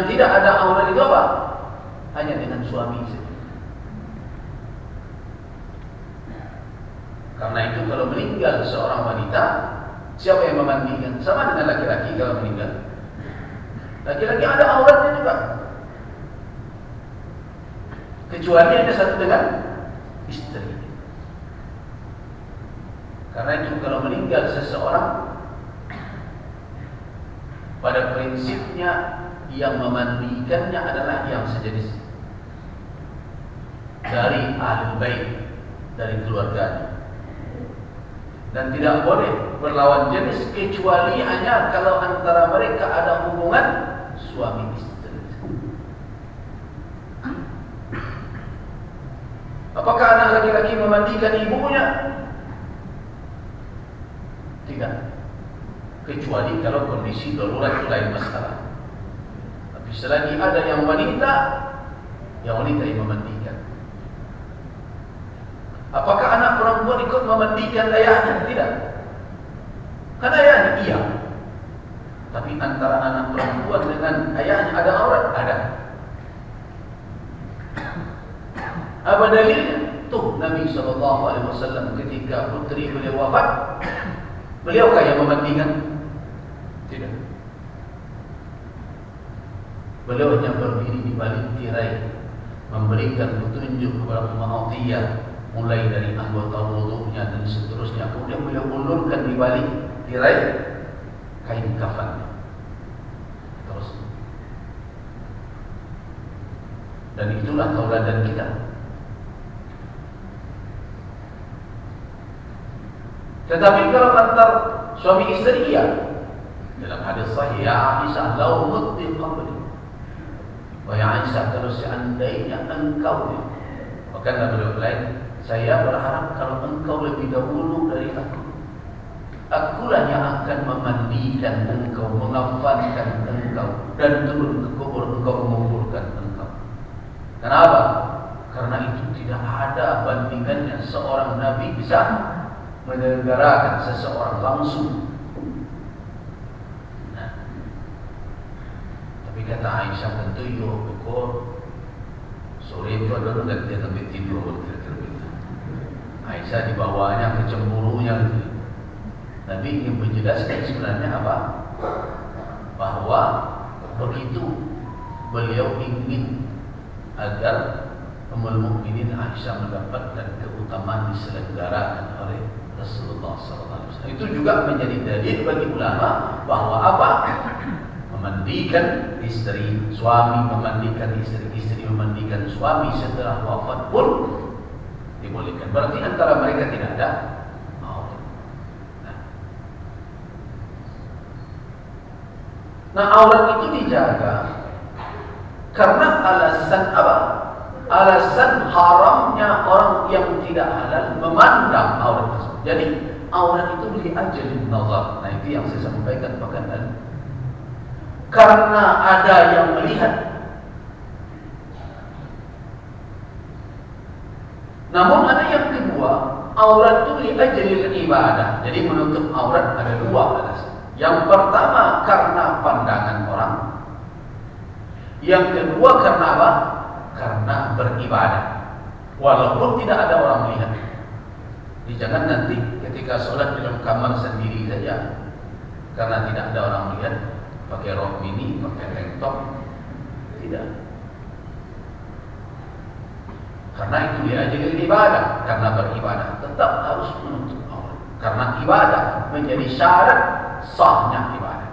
Yang tidak ada aurat itu apa? Hanya dengan suami saja. Karena itu kalau meninggal seorang wanita, siapa yang memandikan? Sama dengan laki-laki kalau meninggal. Laki-laki ada auratnya juga. Kecuali ada satu dengan istri. Karena itu kalau meninggal seseorang, pada prinsipnya yang memandikannya adalah yang sejenis dari ahli bait, dari keluarganya. Dan tidak boleh berlawan jenis kecuali hanya kalau antara mereka ada hubungan suami istri. Apakah anak laki-laki memandikan ibunya? Tidak. Kecuali kalau kondisi darurat itu lain masalah. Tapi selagi ada yang wanita yang memandikan. Apakah anak perempuan ikut memandikan ayahnya? Tidak. Karena ayahnya iya. Tapi antara anak perempuan dengan ayahnya ada aurat? Ada. Apa dalilnya? Tuh Nabi SAW ketika putri beliau wafat, beliaukah yang memandikan? Tidak. Beliau hanya berdiri di balik tirai, memberikan petunjuk kepada Ummu Atiyah, mulai dari anggota wudunya dan seterusnya. Kemudian beliau ulurkan di balik tirai kain kafannya. Terus. Dan itulah tauladan kita. Tetapi kalau antar suami istri, ya dalam hadis sahih, ya Aisyah, lau mutti qabli. Wahai Aisyah, kalau seandainya engkau, bahkan beliau lain, saya berharap kalau engkau lebih dahulu dari aku. Akulah yang akan memandikan engkau, mengafankan engkau, dan turun ke kubur engkau, menguburkan engkau. Kenapa? Karena itu tidak ada bandingannya seorang Nabi bisa menyelenggarakan seseorang langsung. Nah, tapi kata Aisyah, tentu yo bekor sore itu ada orang dia sampai tidur kira-kira. Aisyah dibawanya kecemburunya gitu. Nabi ingin menjelaskan sebenarnya apa? Bahwa begitu beliau ingin agar Ummul Mukminin Aisyah mendapatkan keutamaan diselenggarakan oleh Rasulullah SAW. Itu juga menjadi dalil bagi ulama bahwa apa? Memandikan istri, suami memandikan istri, istri memandikan suami setelah wafat pun dibolehkan. Berarti antara mereka tidak ada aurat. Nah, aurat itu dijaga karena alasan apa? Alasan haramnya orang yang tidak halal memandang aurat tersebut. Jadi aurat itu li'ajalin nazar. Nah, itu yang saya sampaikan pekan lalu. Karena ada yang melihat. Namun ada yang kedua, aurat itu li'ajalil ibadah. Jadi menutup aurat ada dua alasan. Yang pertama karena pandangan orang. Yang kedua karena apa? Karena beribadah. Walaupun tidak ada orang melihat. Jadi jangan nanti ketika sholat dalam kamar sendiri saja, karena tidak ada orang melihat, pakai rok mini, pakai tank top, tidak. Karena itu dia jadi ibadah. Karena beribadah tetap harus menutup aurat. Karena ibadah menjadi syarat sahnya ibadah.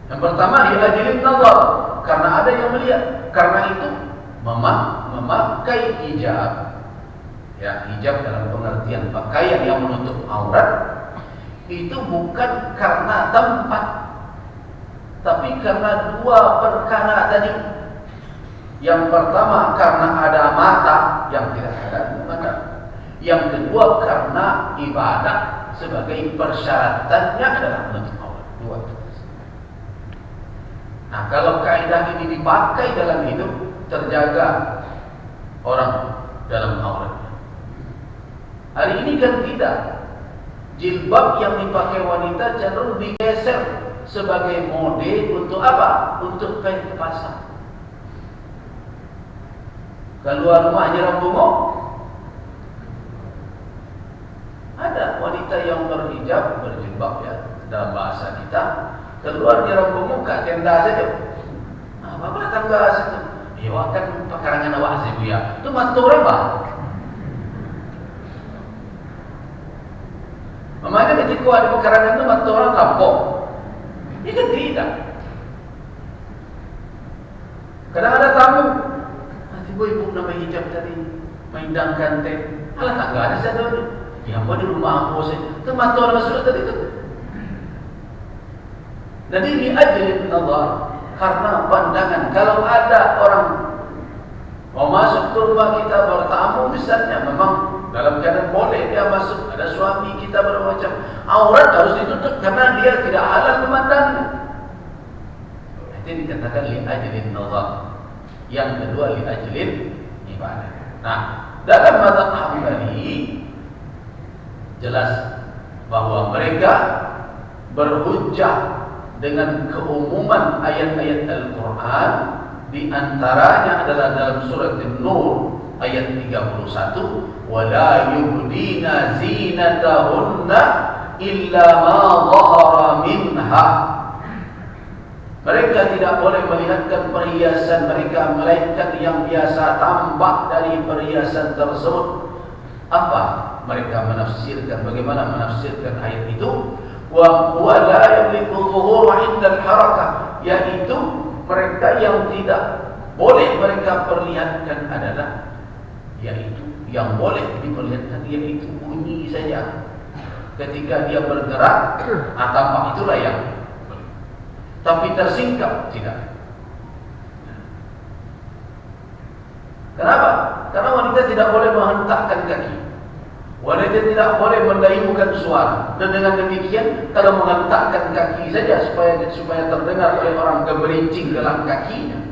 Yang pertama li'ajlin nazar, karena ada yang melihat. Karena itu memakai hijab. Ya, hijab dalam pengertian pakaian yang menutup aurat itu bukan karena tempat, tapi karena dua perkara tadi. Yang pertama karena ada mata yang tidak ada mata. Yang kedua karena ibadah sebagai persyaratannya adalah menutup aurat. Dua itu. Nah, kalau kaidah ini dipakai dalam hidup, terjaga orang dalam auratnya. Hari ini kan tidak. Jilbab yang dipakai wanita cenderung digeser sebagai mode untuk apa? Untuk pergi ke pasar. Keluar rumah jarang bengok. Ada wanita yang berhijab, berjilbab ya, dalam bahasa kita, keluar jarang bengok kat tenda saja. Apa tangga situ? Ya kan pekarangan awak sih bu ya. Itu mantu berapa? Makanya ketika ada pekarangan itu mantu orang kampung. Ini kan tidak. Kadang ada tamu, tiba ibu nama hijab tadi maindangkan teh, alah tak ada saya tahu. Ya apa di rumah aku sih? Itu mantu orang masuk tadi tu. Jadi ini ajlin nazar. Karena pandangan, kalau ada orang mau masuk ke rumah kita bertamu misalnya, memang dalam keadaan boleh dia masuk, ada suami kita bermacam aurat harus ditutup karena dia tidak halal memandangnya. Itu dikatakan li ajlin nazar. Yang kedua li ajlin ibadah. Nah, dalam mazhab Hambali jelas bahwa mereka berhujjah dengan keumuman ayat-ayat Al-Quran, di antaranya adalah dalam surat An-Nur ayat 31, wala yubdina zinatahunna illa ma dhahara minha. Mereka tidak boleh melihatkan perhiasan mereka melainkan yang biasa tampak dari perhiasan tersebut. Apa mereka menafsirkan, bagaimana menafsirkan ayat itu? Wa huwa la yamliku dhuhur 'inda al-harakah, yaitu mereka yang tidak boleh mereka perlihatkan adalah, yaitu yang boleh diperlihatkan yaitu bunyi saja. Ketika dia bergerak, tampak itulah yang. Tapi tersingkap tidak. Kenapa? Karena wanita tidak boleh menghentakkan kaki. Wanita tidak boleh mendayukan suara. Dan dengan demikian, kalau menghentakkan kaki saja supaya terdengar oleh orang geberincing dalam kakinya,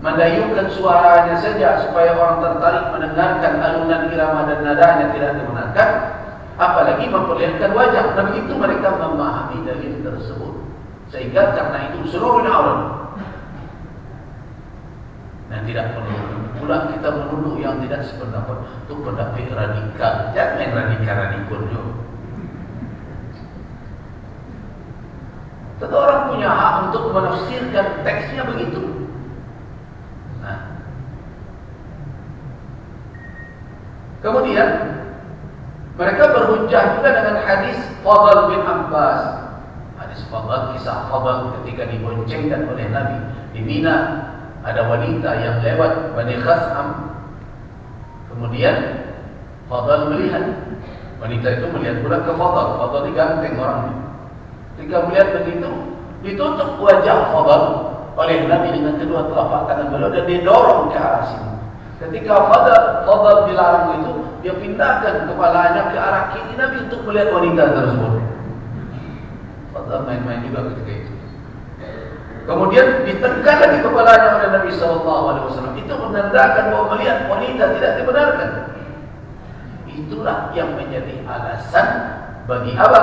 mendayukan suaranya saja supaya orang tertarik mendengarkan alunan irama dan nadanya tidak dibenarkan, apalagi memperlihatkan wajah. Dan begitu mereka memahami dalil tersebut, sehingga karena itu seluruhnya aurat. Dan tidak perlu pula kita menuduh yang tidak sependapat itu pendapat radikal. Jangan yang radikal juga. Tentu orang punya hak untuk menafsirkan teksnya begitu. Nah, kemudian mereka berhujjah juga dengan hadis Fadl bin Abbas. Hadis Fadl, kisah Fadl ketika diboncengkan oleh Nabi di Mina. Ada wanita yang lewat Bani Khas'am. Kemudian Fadl melihat. Wanita itu melihat pula ke Fadl. Fadl ini ganteng orangnya. Ketika melihat begitu, ditutup wajah Fadl oleh Nabi dengan kedua telapak tangan beliau dan didorong ke arah sini. Ketika Fadl dilarang itu, dia pindahkan kepalanya ke arah kiri Nabi untuk melihat wanita tersebut. Fadl main-main juga ketika itu. Kemudian ditekan lagi kepalanya oleh Nabi SAW. Itu menandakan bahwa melihat wanita tidak dibenarkan. Itulah yang menjadi alasan bagi apa?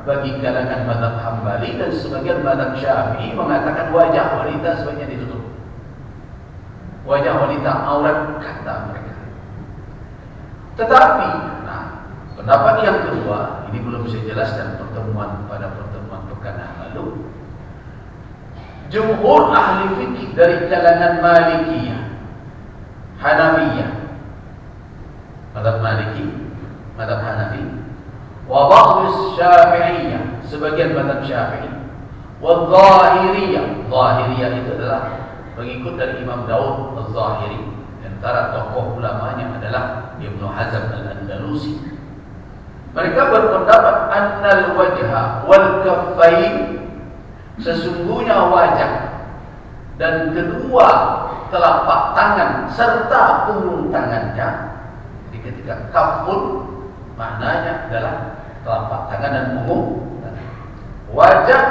Bagi kalangan mazhab Hambali dan sebagian mazhab Syafi'i mengatakan wajah wanita sebaiknya ditutup. Wajah wanita aurat kata mereka. Tetapi, pendapat yang kedua ini belum saya jelaskan pada pertemuan pekan yang lalu. Jumhur ahli fikih dari kalangan Malikiyah, Hanafiyah, mazhab Maliki, mazhab Hanafi, wa ba'd Syafi'iyah, sebagian mazhab Syafi'i, wa Zahiriyah. Zahiriyah itu adalah pengikut dari Imam Daud Az-Zahiri. Antara tokoh ulamanya adalah Ibnu Hazm Al-Andalusi. Mereka berpendapat annal wajha wal kaffain, sesungguhnya wajah dan kedua telapak tangan serta punggung tangannya. Jadi ketika kafun maknanya adalah telapak tangan dan punggung tangan. Wajah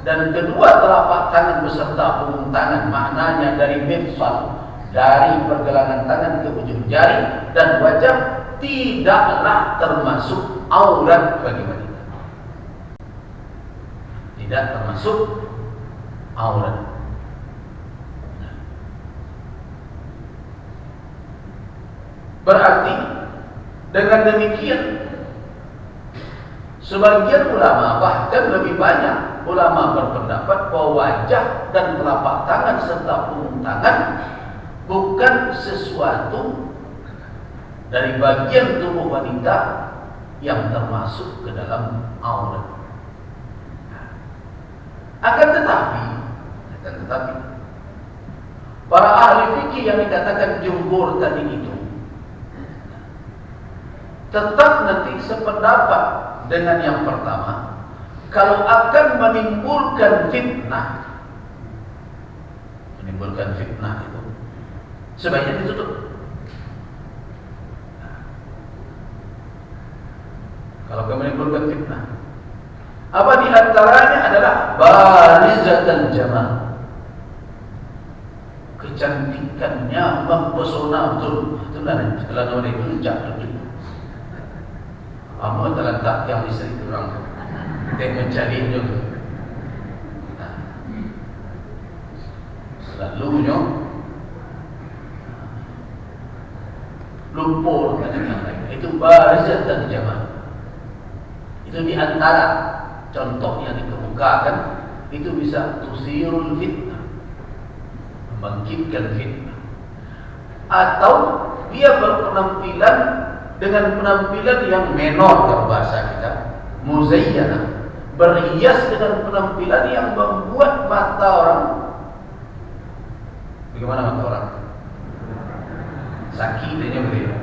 dan kedua telapak tangan beserta punggung tangan maknanya dari mifsal, dari pergelangan tangan ke ujung jari, dan wajah tidaklah termasuk aurat bagi wanita. tidak termasuk aurat. Berarti dengan demikian sebagian ulama, bahkan lebih banyak ulama berpendapat bahwa wajah dan telapak tangan serta punggung tangan bukan sesuatu dari bagian tubuh wanita yang termasuk ke dalam aurat. Akan tetapi para ahli fikih yang dikatakan jumhur tadi itu tetap nanti sependapat dengan yang pertama, kalau akan menimbulkan fitnah itu sebaiknya ditutup. Kalau akan menimbulkan fitnah, apa di antaranya adalah barizatan jamal, kecantikannya mempesona betul. Itulah nama itu jatuh. Amun dalam tak yang istri orang dia mencari juga. Selalunya lumpur itu barizatan jamal. Itu di antara contoh yang dikemukakan, itu bisa tusirul fitnah, membangkitkan fitnah, atau dia berpenampilan dengan penampilan yang menor, kalau bahasa kita muzayyana, berhias dengan penampilan yang membuat mata orang, bagaimana mata orang? Sakitnya begitu.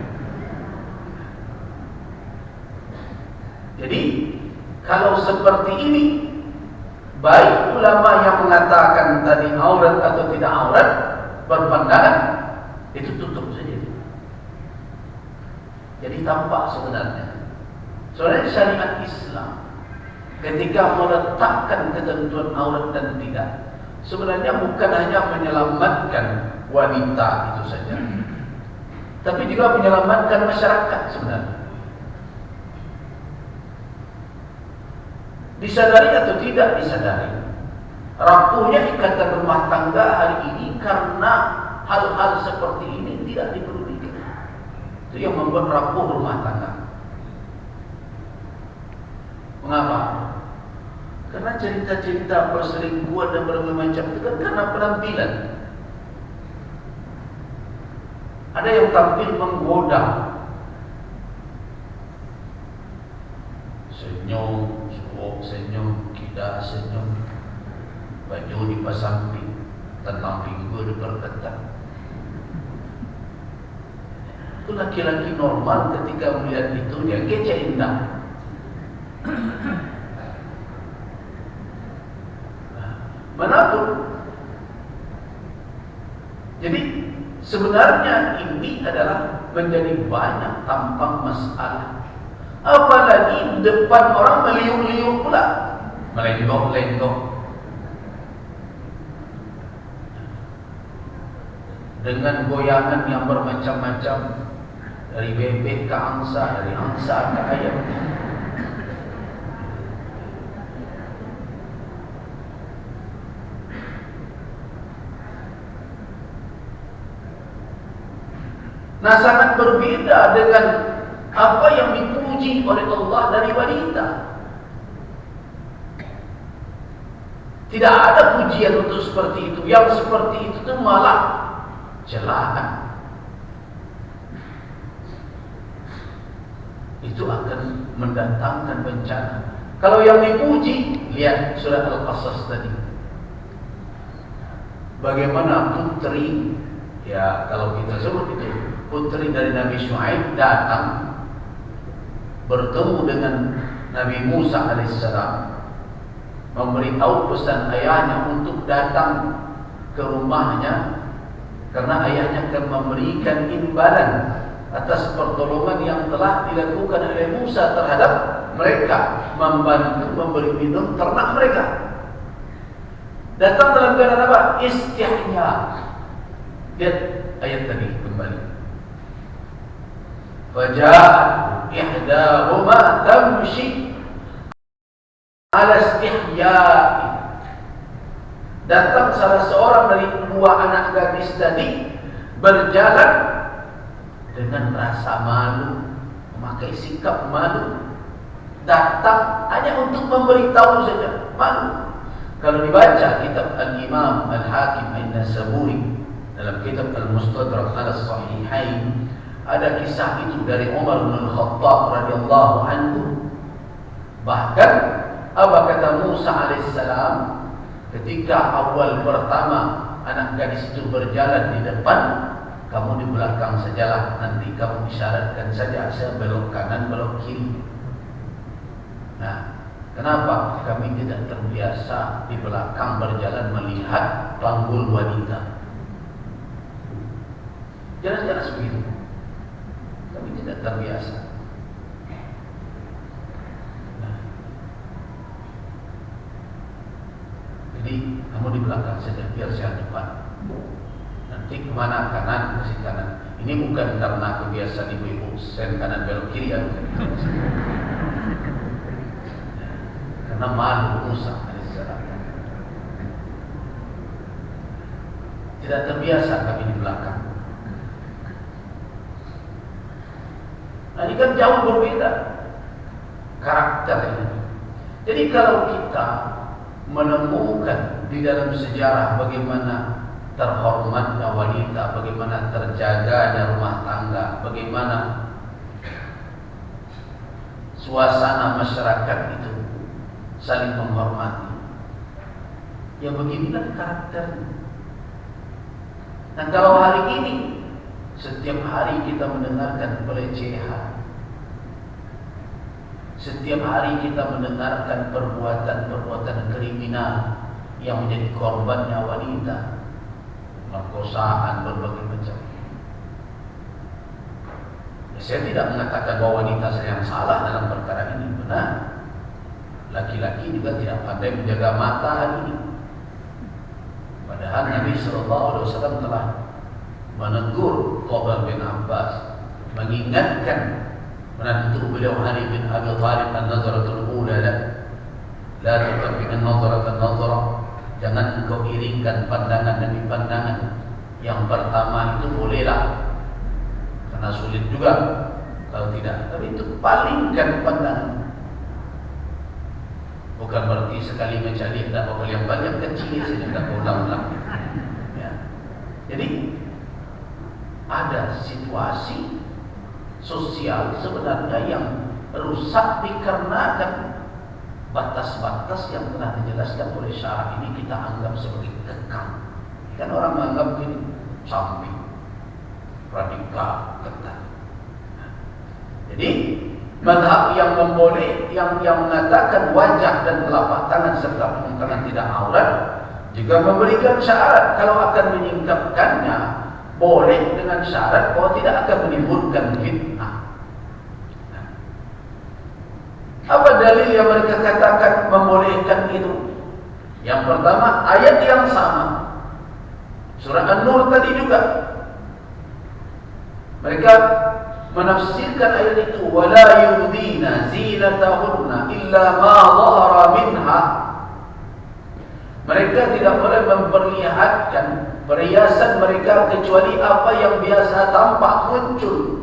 Jadi kalau seperti ini, baik ulama yang mengatakan tadi aurat atau tidak aurat berpandangan itu tutup saja. Jadi tampak sebenarnya syariat Islam ketika meletakkan ketentuan aurat dan tidak, sebenarnya bukan hanya menyelamatkan wanita itu saja, tapi juga menyelamatkan masyarakat sebenarnya. Disadari atau tidak disadari, rapuhnya ikatan rumah tangga hari ini karena hal-hal seperti ini tidak dipedulikan. Itu yang membuat rapuh rumah tangga. Mengapa? Karena cerita-cerita perselingkuhan dan berbagai macam itu kan karena penampilan. Ada yang tampil menggoda, senyum, senyum, tidak senyum, baju dipasang tentang pinggul diperketat. Itu laki-laki normal ketika melihat itu dia kece indah. Manapun. Jadi sebenarnya ini adalah menjadi banyak tampang masalah. Apalagi depan orang meliuk-liuk pula, melenggok-lenggok dengan goyangan yang bermacam-macam, dari bebek ke angsa, dari angsa ke ayam. Nah, sangat berbeda dengan apa yang dipuji oleh Allah dari wanita. Tidak ada pujian untuk seperti itu. Yang seperti itu malah celaan. Itu akan mendatangkan bencana. Kalau yang dipuji, lihat surat Al-Qasas tadi. Bagaimana putri, ya kalau kita sebut itu, putri dari Nabi Syuaib datang bertemu dengan Nabi Musa alaihissalam, memberitahu pesan ayahnya untuk datang ke rumahnya karena ayahnya akan memberikan imbalan atas pertolongan yang telah dilakukan oleh Musa terhadap mereka, membantu memberi minum ternak mereka. Datang dalam keadaan apa? Istihya. Lihat ayat tadi kembali. Faja'at ihdahuma tamshi ala istihya'i. Datang salah seorang dari dua anak gadis tadi berjalan dengan rasa malu, memakai sikap malu. Datang hanya untuk memberitahu saja, malu. Kalau dibaca kitab Al-Imam Al-Hakim An-Nasaburi dalam kitab Al-Mustadrak Al-Sahihain, ada kisah itu dari Umar bin Khattab radhiyallahu anhu. Bahkan apa kata Musa alaihissalam ketika awal pertama anak gadis itu berjalan di depan, kamu di belakang sajalah, nanti kamu isyaratkan saja, saya belok kanan, belok kiri. Nah, kenapa kami tidak terbiasa di belakang berjalan melihat panggul wanita? Jelas-jelas begitu. Kami tidak terbiasa. Nah, jadi kamu di belakang saja, biar saya depan. Nanti kemana? Kanan, kasih kanan. Ini bukan karena kebiasaan ibu-ibu sen kanan belok kiri ya. Karena malu Musa alaihissalam. Tidak terbiasa kami di belakang. Nah, ini kan jauh berbeda karakter ini. Jadi kalau kita menemukan di dalam sejarah bagaimana terhormatnya wanita, bagaimana terjaganya rumah tangga, bagaimana suasana masyarakat itu saling menghormati, ya beginilah karakternya. Dan kalau hari ini setiap hari kita mendengarkan pelecehan, setiap hari kita mendengarkan perbuatan-perbuatan kriminal yang menjadi korbannya wanita, merkosaan berbagai macam. Ya, saya tidak mengatakan bahwa wanita yang salah dalam perkara ini, benar. Laki-laki juga tidak pandai menjaga mata hari ini. Padahal Nabi SAW telah menegur Thabal bin Abbas, mengingatkan menantu beliau Ali bin Abi Thalib, an-nazaratul ula la tuqabbil an-nazaratan-nazara, jangan engkau iringkan pandangan demi pandangan. Yang pertama itu bolehlah, karena sulit juga kalau tidak, tapi itu palingkan pandangan. Bukan berarti sekali mencari tidak bakal yang banyak, kecil saja tidak ulang-ulang. Ya. Jadi ada situasi sosial sebenarnya yang rusak dikarenakan batas-batas yang telah dijelaskan oleh syara ini kita anggap sebagai kekang. Kan orang menganggap ini samping, radikal, ketat. Jadi mazhab yang memboleh, yang mengatakan wajah dan telapak tangan serta ujung tangan tidak aurat, juga memberikan syarat kalau akan menyingkapkannya boleh dengan syarat bahwa tidak akan menimbulkan fitnah. Apa dalil yang mereka katakan membolehkan itu? Yang pertama, ayat yang sama, surah An-Nur tadi juga. Mereka menafsirkan ayat itu, wala yubdina zinatahunna illa ma dhahara minha. Mereka tidak boleh memperlihatkan perhiasan mereka kecuali apa yang biasa tampak muncul.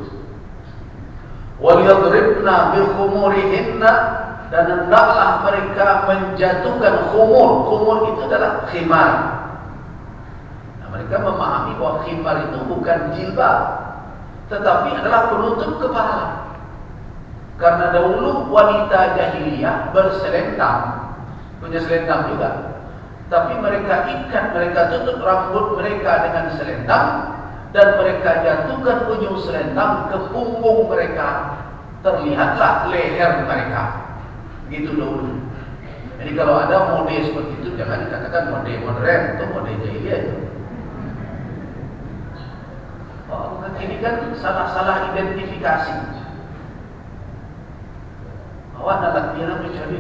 Wal yadribna bi khumurihinna, dan hendaklah mereka menjatuhkan khumur. Khumur itu adalah khimar. Nah, mereka memahami bahwa khimar itu bukan jilbab, tetapi adalah penutup kepala. Karena dahulu wanita jahiliyah berselendang, punya selendang juga. Tapi mereka ikat, mereka tutup rambut mereka dengan selendang, dan mereka jatuhkan ujung selendang ke punggung mereka. Terlihatlah leher mereka. Begitu dahulu. Jadi kalau ada mode seperti itu, jangan dikatakan mode modern atau mode jahiliyah itu. Oh, ini kan salah-salah identifikasi. Awak nak latihan mencari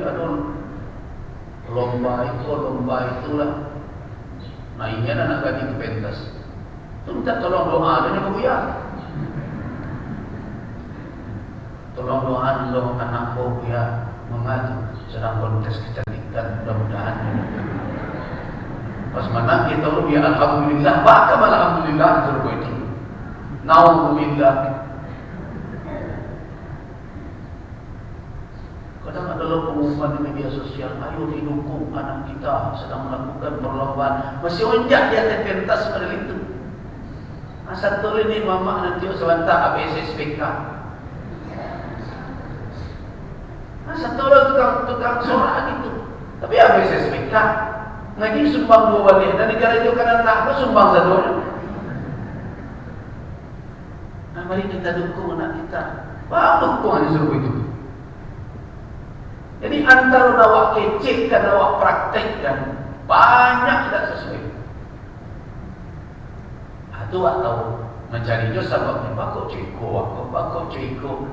lomba itulah. Nah, ini anak gadis ke pentas. Itu minta tolong doa dengan Buya. Tolong doa dong anakku Buya. mengadu, sedang kontes kecantikan, mudah-mudahan. Pas menang dia tahu dia alhamdulillah, bahkan alhamdulillah suruh itu. Nauzubillah. Kadang adalah pengumuman di media sosial, ayo didukung anak kita sedang melakukan perlombaan. Masih onjak dia terpentas pada itu. Asal tolong ini mama nanti selantak ABSSPK. Asal tolong tukang sorak itu. Tapi ABSSPK ngaji sumbang 2 balik dan negara itu kan tak sumbang 1 orang. Nah, mari kita dukung anak kita. Dukung aja suruh itu. Jadi antara awak kecilkan, awak praktekkan, banyak tidak sesuai. Itu atau mencari jus sebabnya bakok ciko.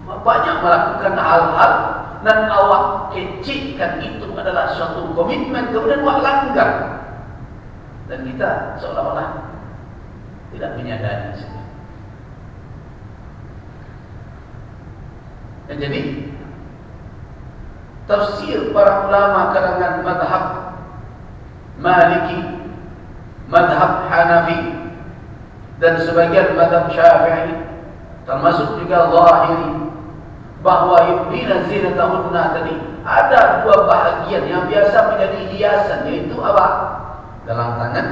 Banyak melakukan hal-hal dan awak kecilkan itu adalah suatu komitmen, kemudian awak langgar. Dan kita seolah-olah tidak menyadari. Dan jadi tafsir para ulama kalangan madhab Maliki, madhab Hanafi dan sebagian madhab Syafi'i, termasuk juga Zahiri, bahwa yubdina zinatahunna tadi ada 2 bahagian yang biasa menjadi hiasan, yaitu apa? Dalam tangan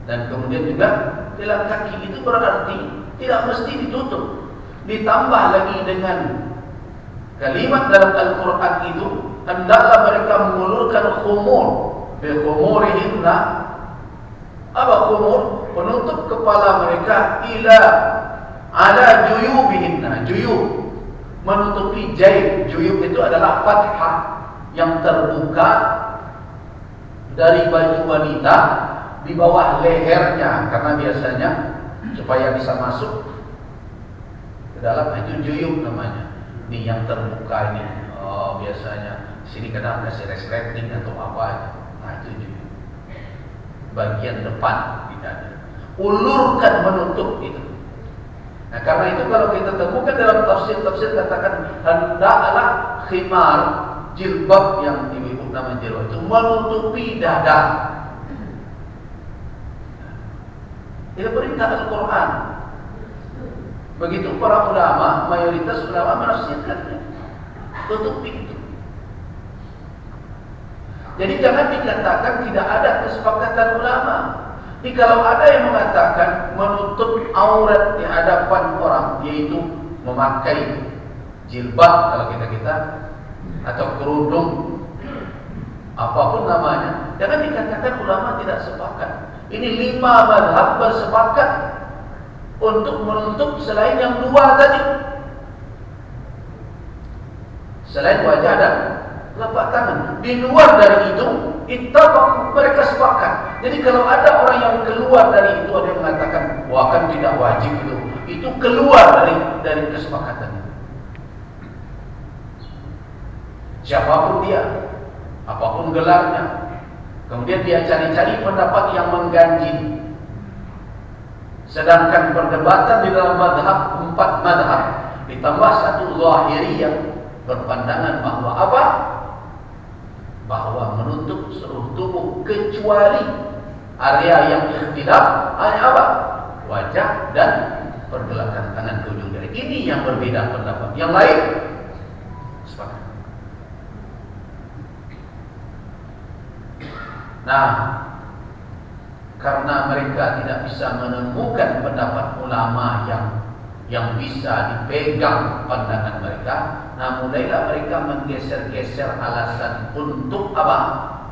dan kemudian juga dalam kaki. Itu berarti tidak mesti ditutup. Ditambah lagi dengan kalimat dalam Al-Quran itu, hendaklah mereka mengulurkan khumur, bi khumurihinna. Apa khumur? Penutup kepala mereka ala juyubihinna. Juyub menutupi jaib. Juyub itu adalah fathah yang terbuka dari baju wanita di bawah lehernya, karena biasanya supaya bisa masuk ke dalam, itu juyub namanya. Ini yang terbuka ini, biasanya sini kadang kasih resleting atau apa. Nah, itu juga bagian depan tidak ada. Ulurkan menutup itu. Nah, karena itu kalau kita temukan dalam tafsir katakan hendaklah khimar, jilbab yang ibu nama jilbab itu menutupi dada. Itu perintah Al-Quran. Begitu para ulama, mayoritas ulama menafsirkannya, tutupi itu. Jadi jangan dikatakan tidak ada kesepakatan ulama. Jadi kalau ada yang mengatakan menutup aurat di hadapan orang, yaitu memakai jilbab kalau kita atau kerudung, apapun namanya, jangan dikatakan ulama tidak sepakat. Ini 5 mazhab bersepakat untuk menutup selain yang 2 tadi, selain wajah dan telapak tangan. Di luar dari itu, mereka sepakat. Jadi kalau ada orang yang keluar dari itu, ada yang mengatakan wah kan tidak wajib itu keluar dari kesepakatan. Siapapun dia, apapun gelarnya, kemudian dia cari-cari pendapat yang mengganjil. Sedangkan perdebatan di dalam madhab, 4 madhab, ditambah 1 Zahiri yang berpandangan bahwa apa? Bahwa menutup seluruh tubuh kecuali area yang ikhtilaf, hanya apa? Wajah dan pergelakan tangan ke ujung jari. Ini yang berbeda pendapat. Yang lain sepakat. Nah, karena mereka tidak bisa menemukan pendapat ulama yang bisa dipegang pandangan mereka, nah mulailah mereka menggeser-geser alasan untuk apa?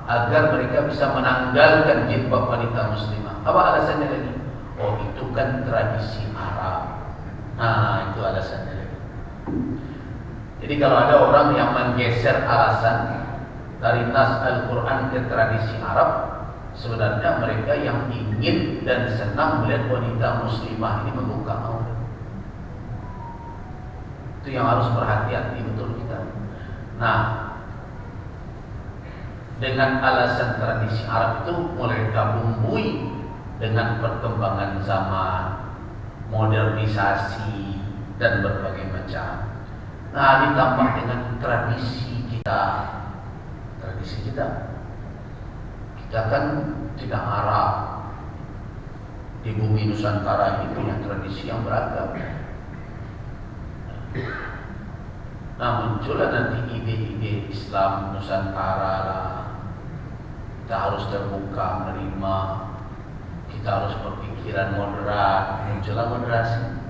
Agar mereka bisa menanggalkan jilbab wanita muslimah. Apa alasannya lagi? Oh, itu kan tradisi Arab. Nah, itu alasannya lagi. Jadi kalau ada orang yang menggeser alasan dari nas Al-Quran ke tradisi Arab, sebenarnya mereka yang ingin dan senang melihat wanita muslimah ini membuka aurat. Itu yang harus berhati-hati betul kita. Nah, dengan alasan tradisi Arab itu mulai kabumbui dengan perkembangan zaman, modernisasi dan berbagai macam. Nah, ditambah dengan tradisi kita. Tradisi kita kan tidak Arab. Di bumi Nusantara ini punya tradisi yang beragam. Nah, muncullah nanti ide-ide Islam Nusantara lah. Kita harus terbuka menerima. Kita harus berpikiran moderat. Muncullah moderasi.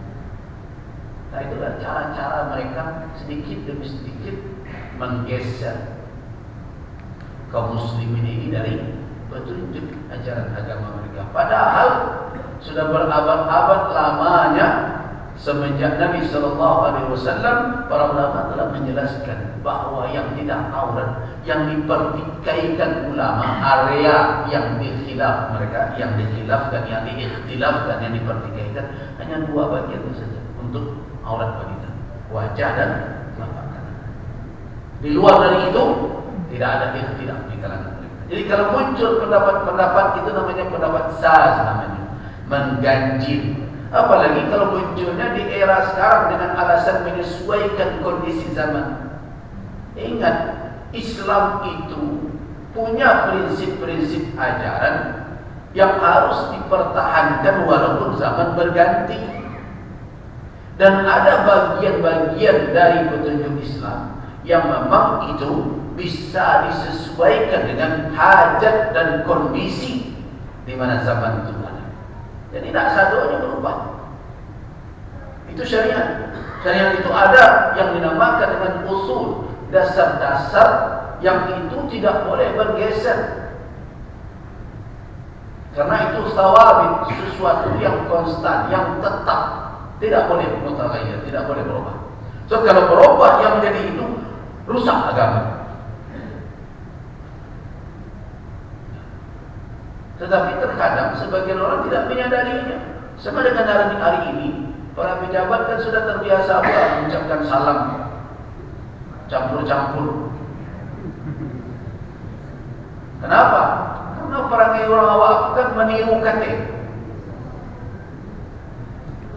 Nah, itulah cara-cara mereka sedikit demi sedikit menggeser kaum muslimin ini dari petunjuk ajaran agama mereka. Padahal sudah berabad-abad lamanya semenjak Nabi SAW, para ulama telah menjelaskan bahwa yang tidak aurat, yang dipertikaikan ulama, area yang dikhilaf mereka, yang dikhilafkan, yang diikhtilafkan, yang dipertikaikan hanya dua bagian itu saja untuk aurat wanita, wajah dan telapak kanan. Di luar dari itu tidak ada ikhtilaf di kalangan mereka. Jadi kalau muncul pendapat-pendapat itu namanya pendapat saz, namanya mengganjil. Apalagi kalau munculnya di era sekarang dengan alasan menyesuaikan kondisi zaman. Ingat, Islam itu punya prinsip-prinsip ajaran yang harus dipertahankan walaupun zaman berganti. Dan ada bagian-bagian dari petunjuk Islam yang memang itu bisa disesuaikan dengan hajat dan kondisi di mana zaman itu ada. Jadi tidak sadonya berubah. Itu syariat. Syariat itu ada yang dinamakan dengan usul, dasar-dasar yang itu tidak boleh bergeser. Karena itu thawabit, sesuatu yang konstan, yang tetap. Tidak boleh mutaghayyir, tidak boleh berubah. So kalau berubah yang menjadi itu rusak agama. Tetapi terkadang sebagian orang tidak menyadarinya. Sama dengan hari ini, para pejabat kan sudah terbiasa mengucapkan salam campur-campur. Kenapa? Karena perangai orang awam kan meniru KT.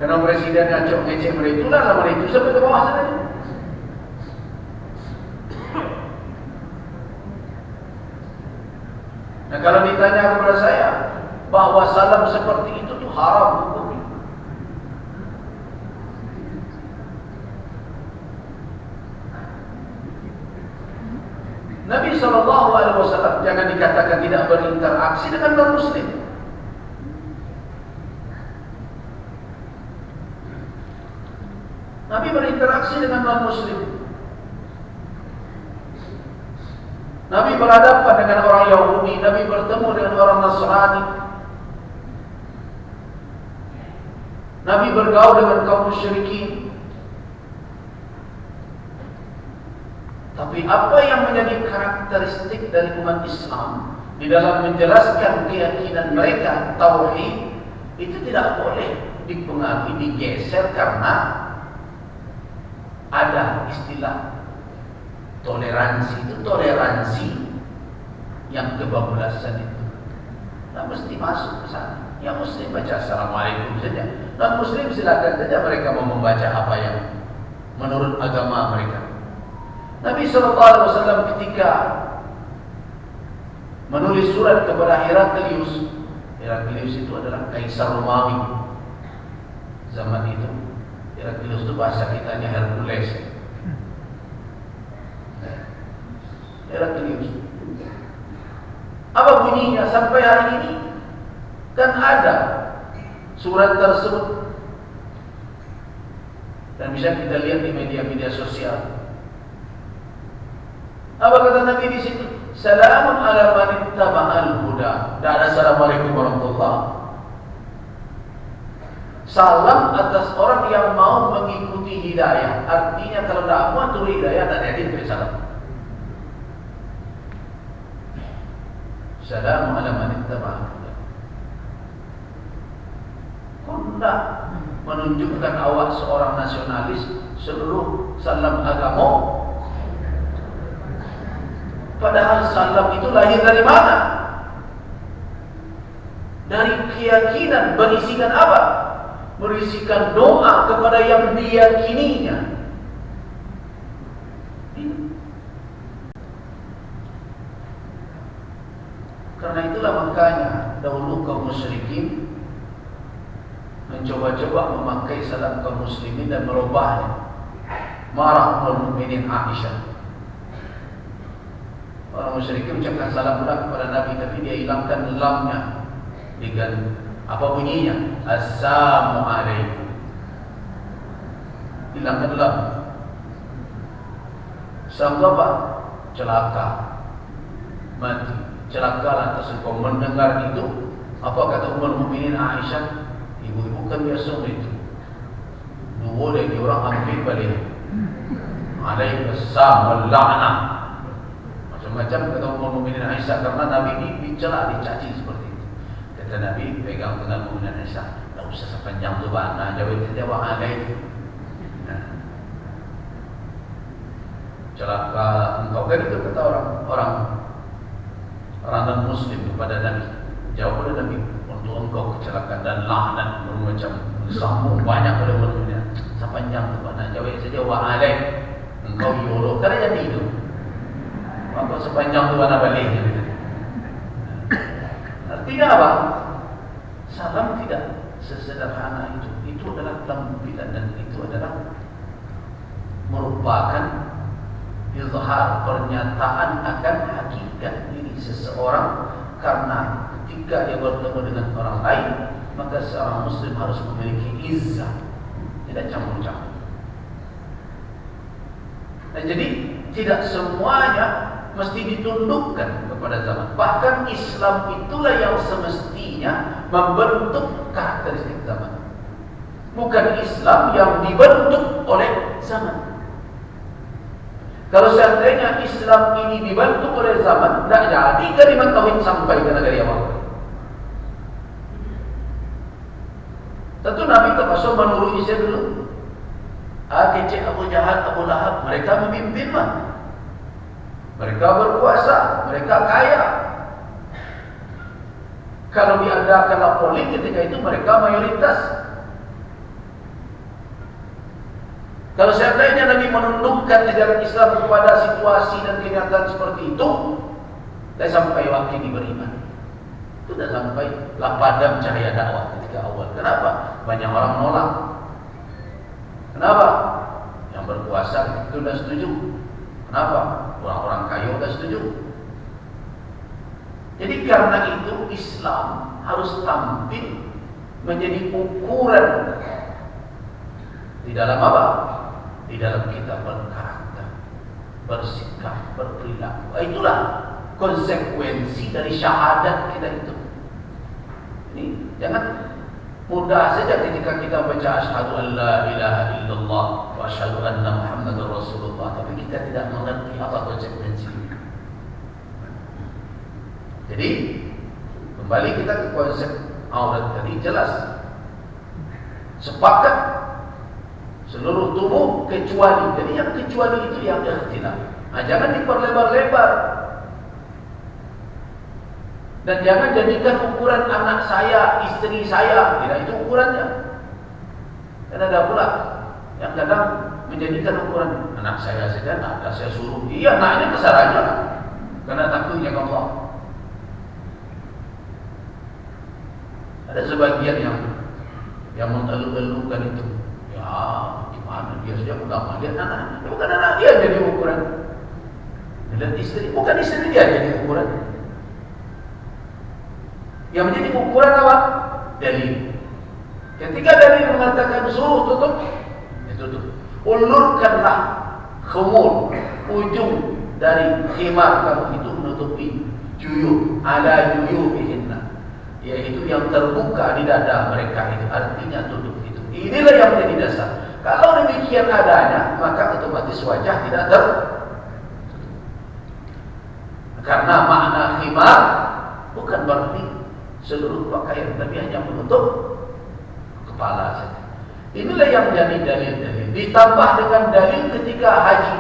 Karena presiden ngacok ngecek mereka itulah lama itu sampai ke bawah sana. Nah, kalau ditanya kepada saya bahwa salam seperti itu tuh haram hukumnya. Nabi SAW jangan dikatakan tidak berinteraksi dengan non-muslim. Nabi berinteraksi dengan non-muslim. Nabi berhadapan dengan orang Yahudi, Nabi bertemu dengan orang Nasrani. Nabi bergaul dengan kaum musyrikin. Tapi apa yang menjadi karakteristik dari umat Islam di dalam menjelaskan keyakinan mereka, tauhid, itu tidak boleh dipengaruhi, digeser karena ada istilah toleransi. Itu toleransi yang kebablasan itu. Nah, mesti masuk ke sana. Yang muslim baca assalamualaikum saja. Non muslim silakan saja mereka mau membaca apa yang menurut agama mereka. Nabi SAW ketika menulis surat kepada Heraklius. Heraklius itu adalah kaisar Romawi zaman itu. Heraklius itu bahasa kitanya Hercules. Heraklius. Apa bunyinya sampai hari ini? Kan ada surat tersebut. Dan bisa kita lihat di media-media sosial. Apa kata Nabi di situ? Salamun ala man ittaba'al huda. Tidak ada assalamualaikum warahmatullahi. Salam atas orang yang mau mengikuti hidayah. Artinya kalau tidak mau turun hidayah, tak ada yang salam. Salamun ala man ittaba'al huda. Hendak menunjukkan awak seorang nasionalis, seluruh salam agama. Padahal salam itu lahir dari mana? Dari keyakinan, berisikan apa? Berisikan doa kepada yang diyakininya. musyrikin mencoba-coba memakai salam kaum muslimin dan merubahnya. Marah Ummul Mukminin Aisyah. Orang musyrikin ucapkan salam pula kepada Nabi, tapi dia hilangkan lamnya dengan apa bunyinya? Assalamualaikum. Hilangkan lam. Sangka apa? Celaka, mati. Celaka lantas engkau mendengar itu. Apa kata Ummul Mukminin Aisyah? Ibu-ibu kan biasa itu. Dua dari orang ambil balik. Alaihissalam la'nah. Macam-macam kata Ummul Mukminin Aisyah, karena Nabi ini dicela, dicaci seperti itu. Kata Nabi, pegang tangan Ummul Mukminin Aisyah, tak usah sepanjang tu bana, jawab kita wa alaihi. Celaka engkau, kan itu kata orang non muslim kepada Nabi. Jawab oleh Nabi, untuk engkau kecelakaan dan laknat bermacam sambung banyak oleh manusia. Sepanjang tu bana, jawab saja wa alaihi. Engkau yolo, karena jadi itu. Maka sepanjang tu bana baliknya. Artinya apa? Salam tidak sesederhana itu. Itu adalah tampilan dan itu adalah merupakan izhar, pernyataan akan hakikat diri seseorang. Karena ketika dia bertemu dengan orang lain, maka seorang muslim harus memiliki izzah, tidak campur-campur. Nah, jadi tidak semuanya mesti ditundukkan kepada zaman. Bahkan Islam itulah yang semestinya membentuk karakteristik zaman, bukan Islam yang dibentuk oleh zaman. Kalau seandainya Islam ini dibantu oleh zaman, tidak jadi kalimat tauhid sampai ke negara Yaman. Tentu Nabi terpaksa menurut Isa dulu. Kecil Abu Jahal, Abu Lahab, mereka memimpin mah. Mereka berkuasa, mereka kaya. Kalau diadakan laporin ketika itu mereka mayoritas. Kalau seandainya Nabi menundukkan ajaran Islam kepada situasi dan kenyataan seperti itu, tidak sampai waktu ini beriman. Itu tidak sampai padam cahaya dakwah ketika awal. Kenapa? Banyak orang menolak. Kenapa? Yang berkuasa itu tidak setuju. Kenapa? Orang-orang kaya tidak setuju. Jadi karena itu Islam harus tampil menjadi ukuran di dalam apa? Di dalam kita berkarakter, bersikap, berperilaku. Itulah konsekuensi dari syahadat kita itu. Ini jangan mudah saja ketika kita baca asyhadu an la ilaha illallah wa asyhadu anna muhammadar rasulullah, tapi kita tidak mengerti apa konsekuensi. Jadi kembali kita ke konsep aurat tadi, jelas sepakat seluruh tubuh kecuali. Jadi yang kecuali itu yang ikhtilaf. Nah, jangan diperlebar-lebar. Dan jangan jadikan ukuran anak saya, istri saya. Tidak itu ukurannya. Dan ada pula yang kadang menjadikan ukuran anak saya saja, ada saya suruh. Iya, anaknya besar aja. Karena takutnya Allah. Ada sebagian yang mengeluh-elukan itu. Ya, gimana dia saja agama, lihat anak, bukan anak dia jadi ukuran. Lihat istri, bukan istri dia jadi ukuran. Yang menjadi ukuran apa? Dalil. Ketika dalil mengatakan suruh tutup, ya tutup. Ulurkanlah khumul, ujung dari khimar kamu itu menutupi juyub, ala juyubihinna, yaitu yang terbuka di dada mereka itu, artinya tutup. Inilah yang menjadi dasar. Kalau demikian adanya, maka otomatis wajah tidak karena makna khimar bukan berarti seluruh pakaian, tapi hanya menutup kepala saja. Inilah yang menjadi dalil-dalil. Ditambah dengan dalil ketika haji.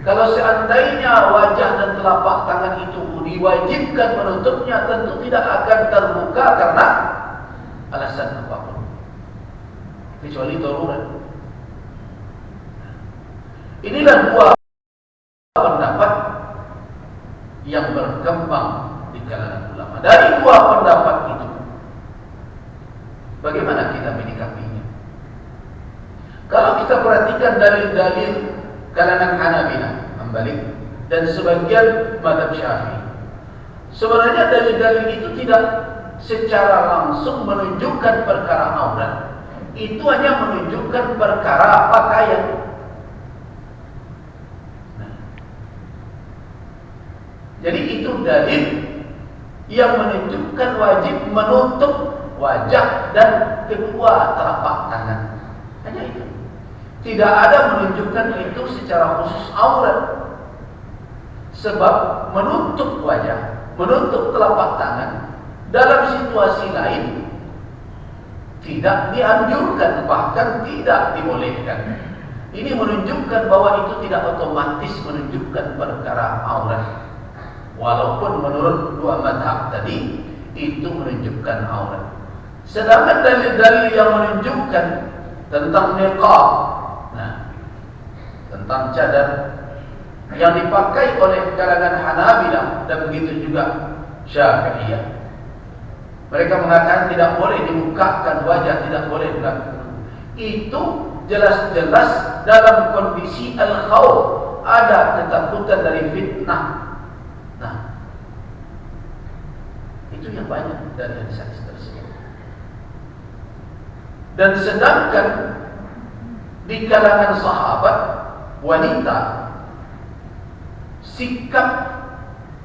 Kalau seandainya wajah dan telapak tangan itu diwajibkan menutupnya, tentu tidak akan terbuka karena alasan apapun, kecuali darurat. Inilah dua pendapat yang berkembang di kalangan ulama. Dari dua pendapat itu, bagaimana kita menyikapinya? Kalau kita perhatikan dalil-dalil kalangan Hanabilah, Hambali, dan sebagian mazhab Syafi'i, sebenarnya dalil-dalil itu tidak secara langsung menunjukkan perkara aurat. Itu hanya menunjukkan perkara pakaian. Jadi itu dalil yang menunjukkan wajib menutup wajah dan kedua telapak tangan. Hanya itu. Tidak ada menunjukkan itu secara khusus aurat. Sebab menutup wajah, menutup telapak tangan dalam situasi lain tidak dianjurkan, bahkan tidak dibolehkan. Ini menunjukkan bahwa itu tidak otomatis menunjukkan perkara aurat. Walaupun menurut dua mazhab tadi itu menunjukkan aurat. Sedangkan dalil-dalil yang menunjukkan tentang niqab, tentang cadar yang dipakai oleh kalangan Hanabilah dan begitu juga Syafi'iyah, mereka mengatakan tidak boleh dibukakan wajah, tidak boleh dilakukan. Itu jelas-jelas dalam kondisi al-khawf, ada ketakutan dari fitnah. Nah, itu yang banyak dari hadis-hadis tersebut. Dan sedangkan di kalangan sahabat wanita, sikap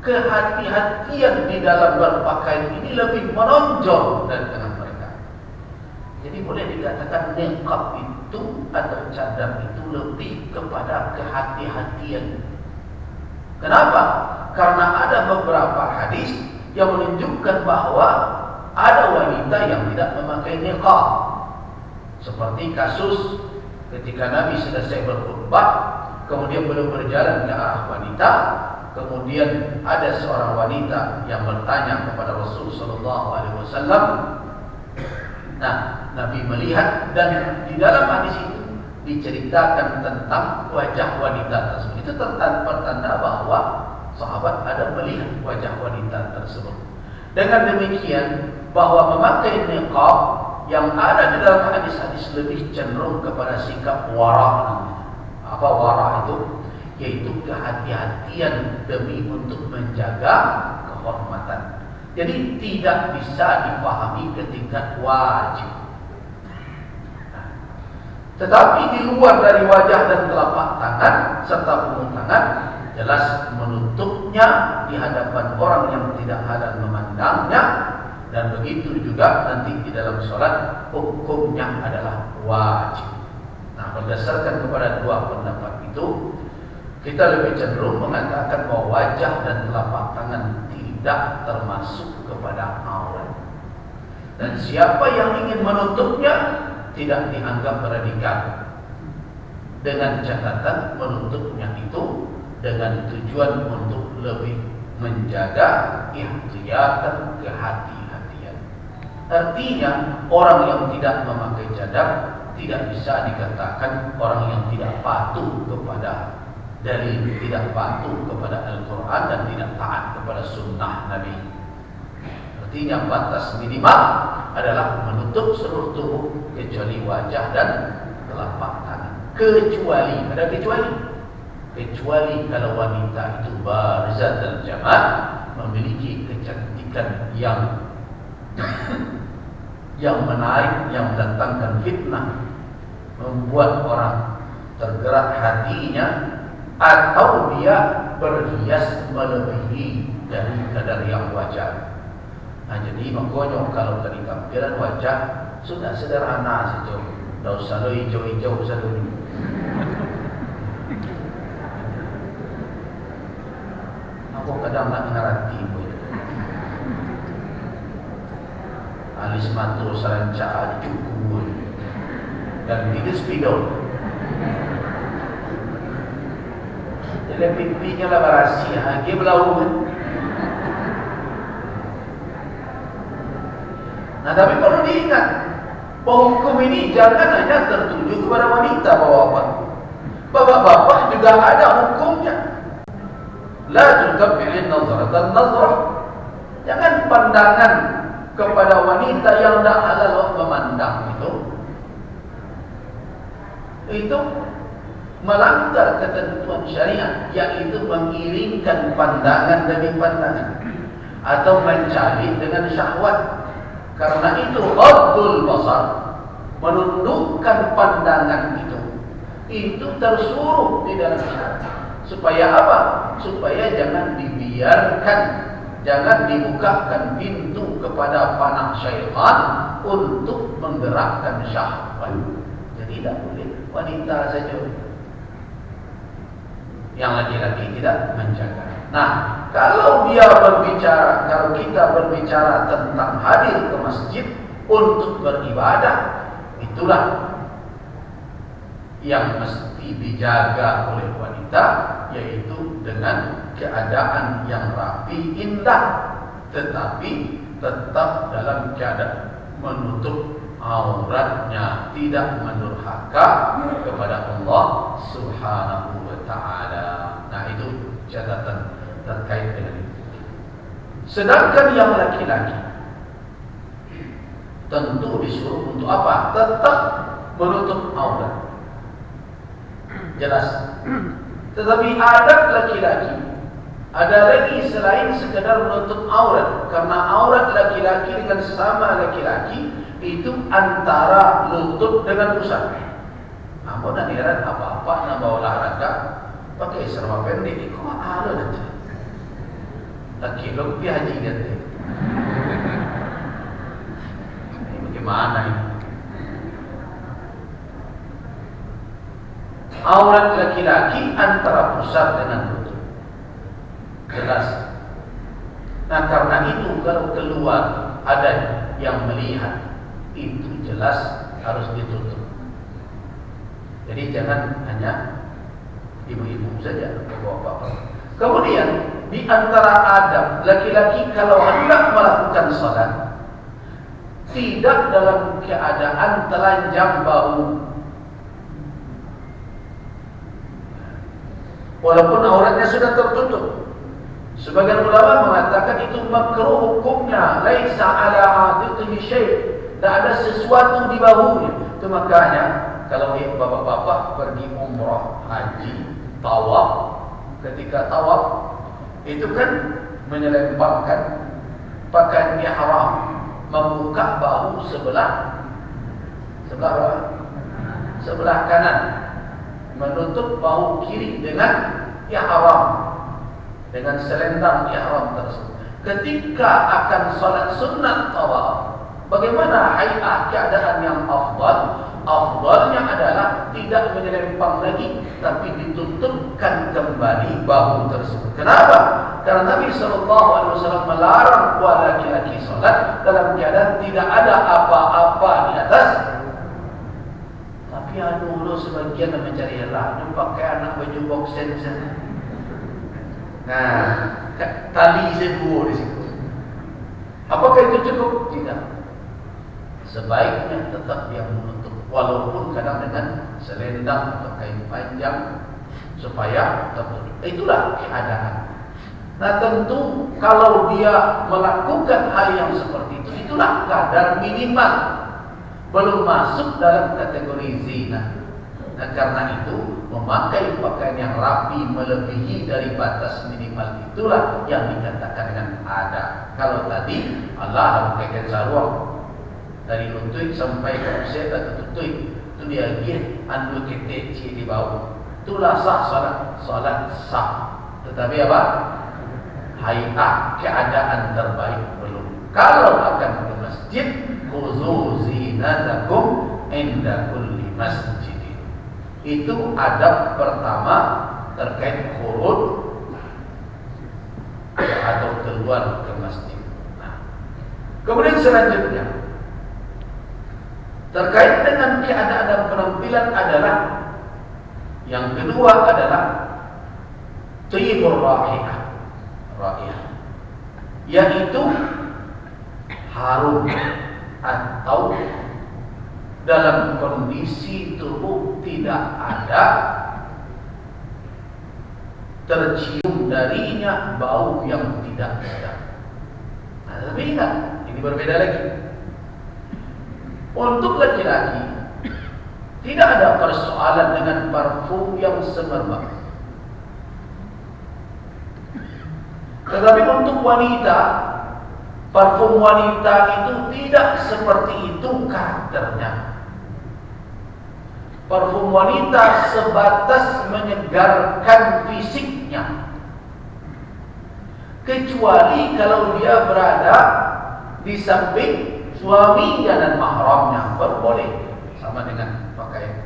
kehati-hatian di dalam berpakaian ini lebih menonjol dari dengan mereka. Jadi boleh dikatakan niqab itu atau cadar itu lebih kepada kehati-hatian. Kenapa? Karena ada beberapa hadis yang menunjukkan bahwa ada wanita yang tidak memakai niqab. Seperti kasus ketika Nabi selesai berkhutbah, kemudian beliau berjalan ke arah wanita, kemudian ada seorang wanita yang bertanya kepada Rasul sallallahu alaihi wasallam. Nah, Nabi melihat, dan di dalam hadis itu diceritakan tentang wajah wanita tersebut. Itu pertanda bahwa sahabat ada melihat wajah wanita tersebut. Dengan demikian, bahwa memakai niqab yang ada di dalam hadis-hadis lebih cenderung kepada sikap wara. Apa wara itu? Yaitu kehati-hatian demi untuk menjaga kehormatan. Jadi tidak bisa dipahami ketika wajib. Tetapi di luar dari wajah dan telapak tangan serta punggung tangan, jelas menutupnya di hadapan orang yang tidak hadal memandangnya, dan begitu juga nanti di dalam sholat hukumnya adalah wajib. Nah, berdasarkan kepada dua pendapat itu, kita lebih cenderung mengatakan bahwa wajah dan telapak tangan tidak termasuk kepada aurat. Dan siapa yang ingin menutupnya tidak dianggap radikal, dengan catatan menutupnya itu dengan tujuan untuk lebih menjaga ihtiyatan, kehati-hatian. Artinya orang yang tidak memakai cadar tidak bisa dikatakan orang yang tidak patuh kepada dalil, tidak patuh kepada Al-Quran, dan tidak taat kepada sunnah Nabi. Artinya batas minimal adalah menutup seluruh tubuh kecuali wajah dan telapak tangan. Kecuali kalau wanita itu barizah dan jamal, memiliki kecantikan yang menarik, yang mendatangkan fitnah, membuat orang tergerak hatinya, atau dia berhias melebihi dari kadar yang wajar. Nah, jadi makanya kalau dari tampilan wajah sudah sederhana saja, tidak usah lo hijau-hijau saja dulu. Aku kadang nak ngerti pun. Alis matur saranca cukup dan tidak spidol. Jadi pipinya lah berasia, dia belau. Nah, tapi perlu diingat bahwa hukum ini jangan hanya tertuju kepada wanita, bapak-bapak. Bapak-bapak juga ada hukumnya. La tutabbi'in nazratan nazrah. Jangan pandangan kepada wanita yang tidak halal memandang itu melanggar ketentuan syariat, yaitu mengiringkan pandangan demi pandangan atau mencari dengan syahwat. Karena itu ghaddul basar, menundukkan pandangan itu tersuruh di dalam syariat. Supaya apa? Supaya jangan dibiarkan, jangan dibukakan pintu kepada panah syaitan untuk menggerakkan syahwat. Jadi tidak boleh wanita saja, yang laki-laki tidak menjaga. Nah, kalau kita berbicara tentang hadir ke masjid untuk beribadah, itulah yang mesti dijaga oleh wanita, yaitu dengan keadaan yang rapi, indah, tetapi tetap dalam keadaan menutup auratnya, tidak menurhaka kepada Allah Subhanahu wa ta'ala. Nah, itu catatan terkait dengan itu. Sedangkan yang laki-laki tentu disuruh untuk apa? Tetap menutup aurat, jelas. Tetapi adab laki-laki ada lagi selain sekedar menutup aurat. Karena aurat laki-laki dengan sesama laki-laki itu antara lutut dengan pusat. Namun dan heran apa-apa nak bawa olahraga pakai serba pendek, kok ada nanti. Laki lebih haji nanti. Ini bagaimana ini? Aurat laki-laki antara pusat dengan lutut, jelas. Nah, karena itu kalau keluar ada yang melihat, itu jelas harus ditutup. Jadi jangan hanya ibu-ibu saja, bapak-bapak. Kemudian di antara adab laki-laki kalau hendak melakukan salat, tidak dalam keadaan telanjang bahu. Walaupun auratnya sudah tertutup. Sebagian ulama mengatakan itu makruh hukumnya, laisa ala atiqihi syai'. Tidak ada sesuatu di bahunya. Itu makanya kalau bapak-bapak pergi umrah, haji, tawaf, ketika tawaf itu kan menyelempangkan pakaian ihram, membuka bahu sebelah kanan, menutup bahu kiri dengan ihram, dengan selendang ihram tersebut. Ketika akan salat sunat tawaf, bagaimana hayat keadaan yang afdal? Afdalnya adalah tidak menyelempang lagi, tapi ditutupkan kembali bahu tersebut. Kenapa? Karena Nabi SAW melarang laki-laki salat dalam keadaan tidak ada apa-apa di atas. Tapi dulu sebagian mencari helah, pakai anak baju boxen sana. Nah, tali sebuah di situ. Apakah itu cukup? Tidak. Sebaiknya tetap dia menutup, walaupun kadang dengan selendang atau kain panjang, supaya tertutup. Itulah keadaan. Nah, tentu kalau dia melakukan hal yang seperti itu, itulah kadar minimal, belum masuk dalam kategori zina. Nah, karena itu memakai pakaian yang rapi melebihi dari batas minimal, itulah yang dikatakan dengan adab. Kalau tadi Allah pakai sarung dari lutut sampai ke pusat atau tutui, itu dia gih andu ketek di bawah, itulah sah salat sah. Tetapi apa? Hayat keadaan terbaik belum. Kalau akan ke masjid, khuzu zinatakum inda kulli masjid. Itu adab pertama terkait khurud atau keluar ke masjid. Nah, kemudian selanjutnya terkait dengan keadaan dan penampilan adalah yang kedua adalah thayyibur raihah, yaitu harum atau dalam kondisi tubuh tidak ada tercium darinya bau yang tidak sedap. Nah, tapi ingat, ini berbeda lagi. Untuk laki-laki tidak ada persoalan dengan parfum yang semerbak. Tetapi untuk wanita, parfum wanita itu tidak seperti itu karakternya. Parfum wanita sebatas menyegarkan fisiknya, kecuali kalau dia berada di samping suaminya dan mahramnya, baru boleh, sama dengan pakaian.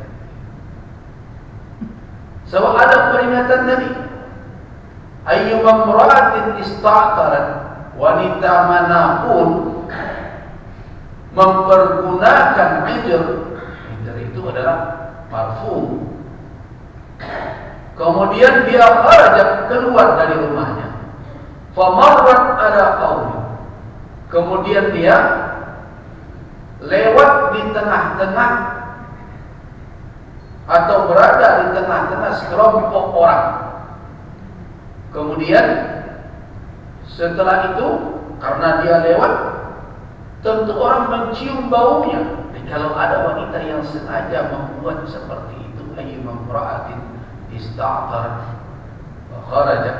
Sebab ada peringatan Nabi, ayyuma imra'atin ista'tarat, wanita manapun mempergunakan hijr itu adalah parfum, kemudian dia kharajat, keluar dari rumahnya, famarrat ala qaumi, kemudian dia lewat di tengah-tengah atau berada di tengah-tengah sekelompok orang. Kemudian setelah itu, karena dia lewat, tentu orang mencium baunya. Dan kalau ada wanita yang sengaja membuat seperti itu, ayyuma imra'atin ista'tarat wa kharajat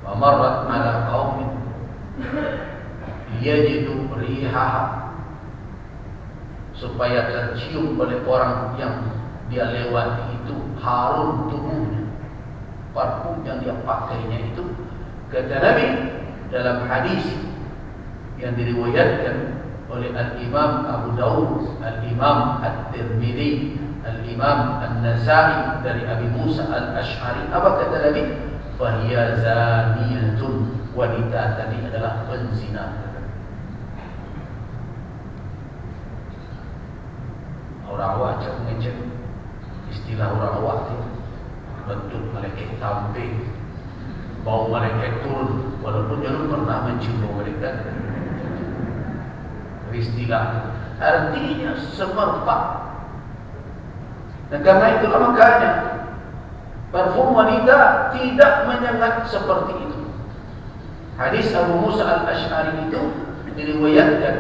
wa marrat ala qaumin yajidu rihaha, supaya tercium oleh orang yang dia lewati itu harum tubuhnya, parfum yang dia pakainya itu. Kata Nabi dalam hadis yang diriwayatkan oleh Al-Imam Abu Dawud, Al-Imam At-Tirmidzi, Al-Imam An-Nasa'i dari Abi Musa Al-Ash'ari, apa kata Nabi? Fahiya zaniyatun, wanita tadi adalah penzina. Orang awak macam istilah orang awak itu bentuk malaikat tampil, bau malaikat turun, walaupun jangan pernah mencium bau malaikat. Istilah artinya semerbak. Dan karena itulah makanya parfum wanita tidak menyengat seperti itu. Hadis Abu Musa Al-Ash'ari itu diriwayatkan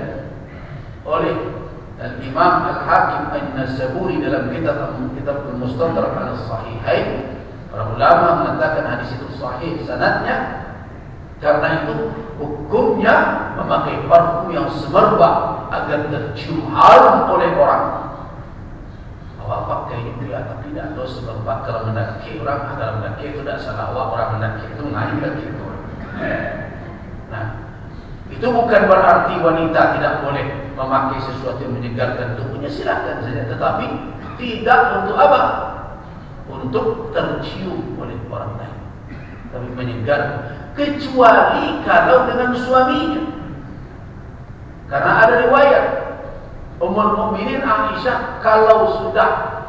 oleh Al-Imam Al-Hakim An-Nasaburi dalam kitab Al-Mustadrak Al-Sahihain. Para ulama mengatakan hadis itu sahih sanadnya. Karena itu hukumnya memakai parfum yang semerbak agar tercium harum oleh orang. Awak pakai ini kelihatan tidak dosa semerbak kalau mendaki orang. Agar mendaki itu tidak salah, awak orang mendaki itu ngain kaki itu. Nah, itu bukan berarti wanita tidak boleh memakai sesuatu yang menyegarkan tubuhnya, silakan saja. Tetapi tidak untuk apa? Untuk tercium oleh orang lain, tapi menyegarkan. Kecuali kalau dengan suaminya. Karena ada riwayat Ummul Mukminin Aisyah, kalau sudah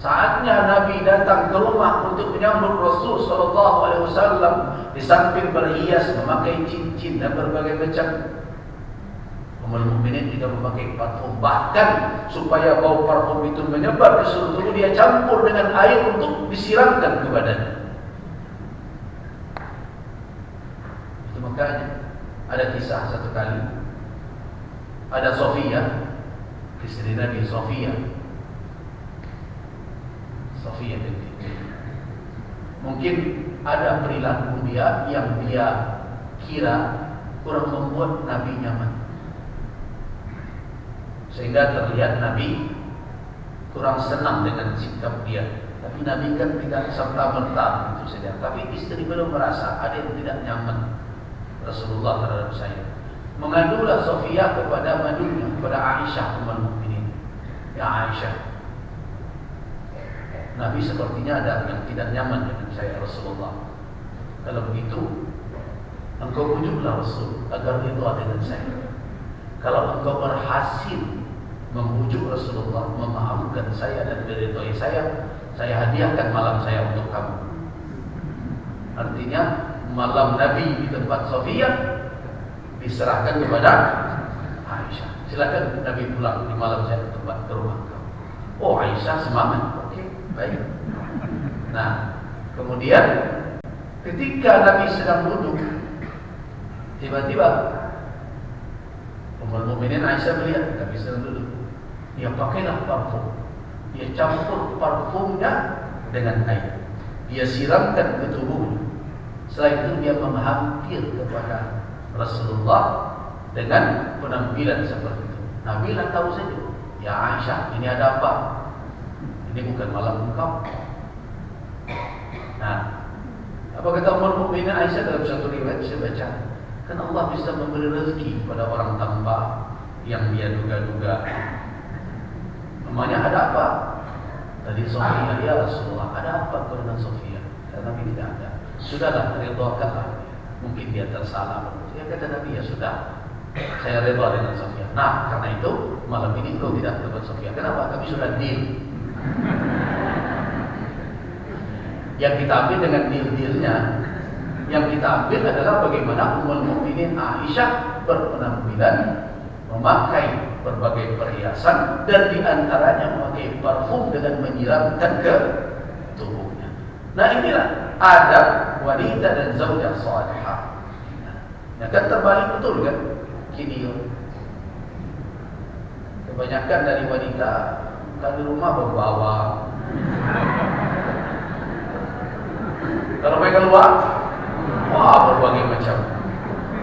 saatnya Nabi datang ke rumah untuk menyambut Rasul sallallahu alaihi wasallam, di samping berhias, memakai cincin dan berbagai macam, Ummul Mukminin tidak memakai parfum. Bahkan supaya bau parfum itu menyebar ke seluruh tubuh, dia campur dengan air untuk disiramkan ke badannya. Makanya ada kisah satu kali, ada Sofia, istri Nabi Sofia binti. Mungkin ada perilaku dia yang dia kira kurang membuat Nabi nyaman, sehingga terlihat Nabi kurang senang dengan sikap dia. Tapi Nabi kan tidak serta-merta itu saja. Tapi istri belum merasa ada yang tidak nyaman Rasulullah terhadap saya. Mengadulah Sofia kepada madunya, kepada Aisyah Ummul Mukminin. Ya Aisyah, Nabi sepertinya ada yang tidak nyaman dengan saya Rasulullah. Kalau begitu, engkau bujuklah Rasul agar ridha dengan saya. Kalau engkau berhasil membujuk Rasulullah memaafkan saya dan meridhai saya hadiahkan malam saya untuk kamu. Artinya malam Nabi di tempat Sofia diserahkan kepada Aisyah. Silakan Nabi pulang di malam saya ke tempat rumah kamu. Oh, Aisyah semangat. Oke, baik. Nah, kemudian ketika Nabi sedang duduk Tiba-tiba Ummul Mukminin Aisyah melihat Nabi sedang duduk. Dia pakailah parfum. Dia campur parfumnya dengan air. Dia siramkan ke tubuhnya. Setelah itu dia menghampir kepada Rasulullah dengan penampilan seperti itu. Nabi lah tahu saja. Ya Aisyah, ini ada apa? Ini bukan malam engkau. Nah, apa kata Ummul Mukminin Aisyah dalam satu riwayat saya baca? Kan Allah bisa memberi rezeki pada orang tanpa yang dia duga-duga. Namanya ada apa? Tadi Sofia, ya Rasulullah, ada apa kau dengan Sofia? Kata Nabi tidak ada. Sudahlah, ridhakanlah. Mungkin dia tersalah. Ya kata Nabi, ya sudah, saya redha dengan Sofia. Nah, karena itu malam ini kau tidak dapat Sofia. Kenapa? Kami sudah deal. Yang kita ambil dengan deal-dealnya, yang kita ambil adalah bagaimana Ummul Mukminin Aisyah berpenampilan memakai berbagai perhiasan dan diantaranya memakai parfum dengan menyiramkan ke tubuhnya. Nah, inilah adab wanita dan zaujah salihah. Nah, kan terbalik betul kan? Kini kebanyakan dari wanita kan di rumah berbawa. Kalau mereka keluar, wah berbagai macam.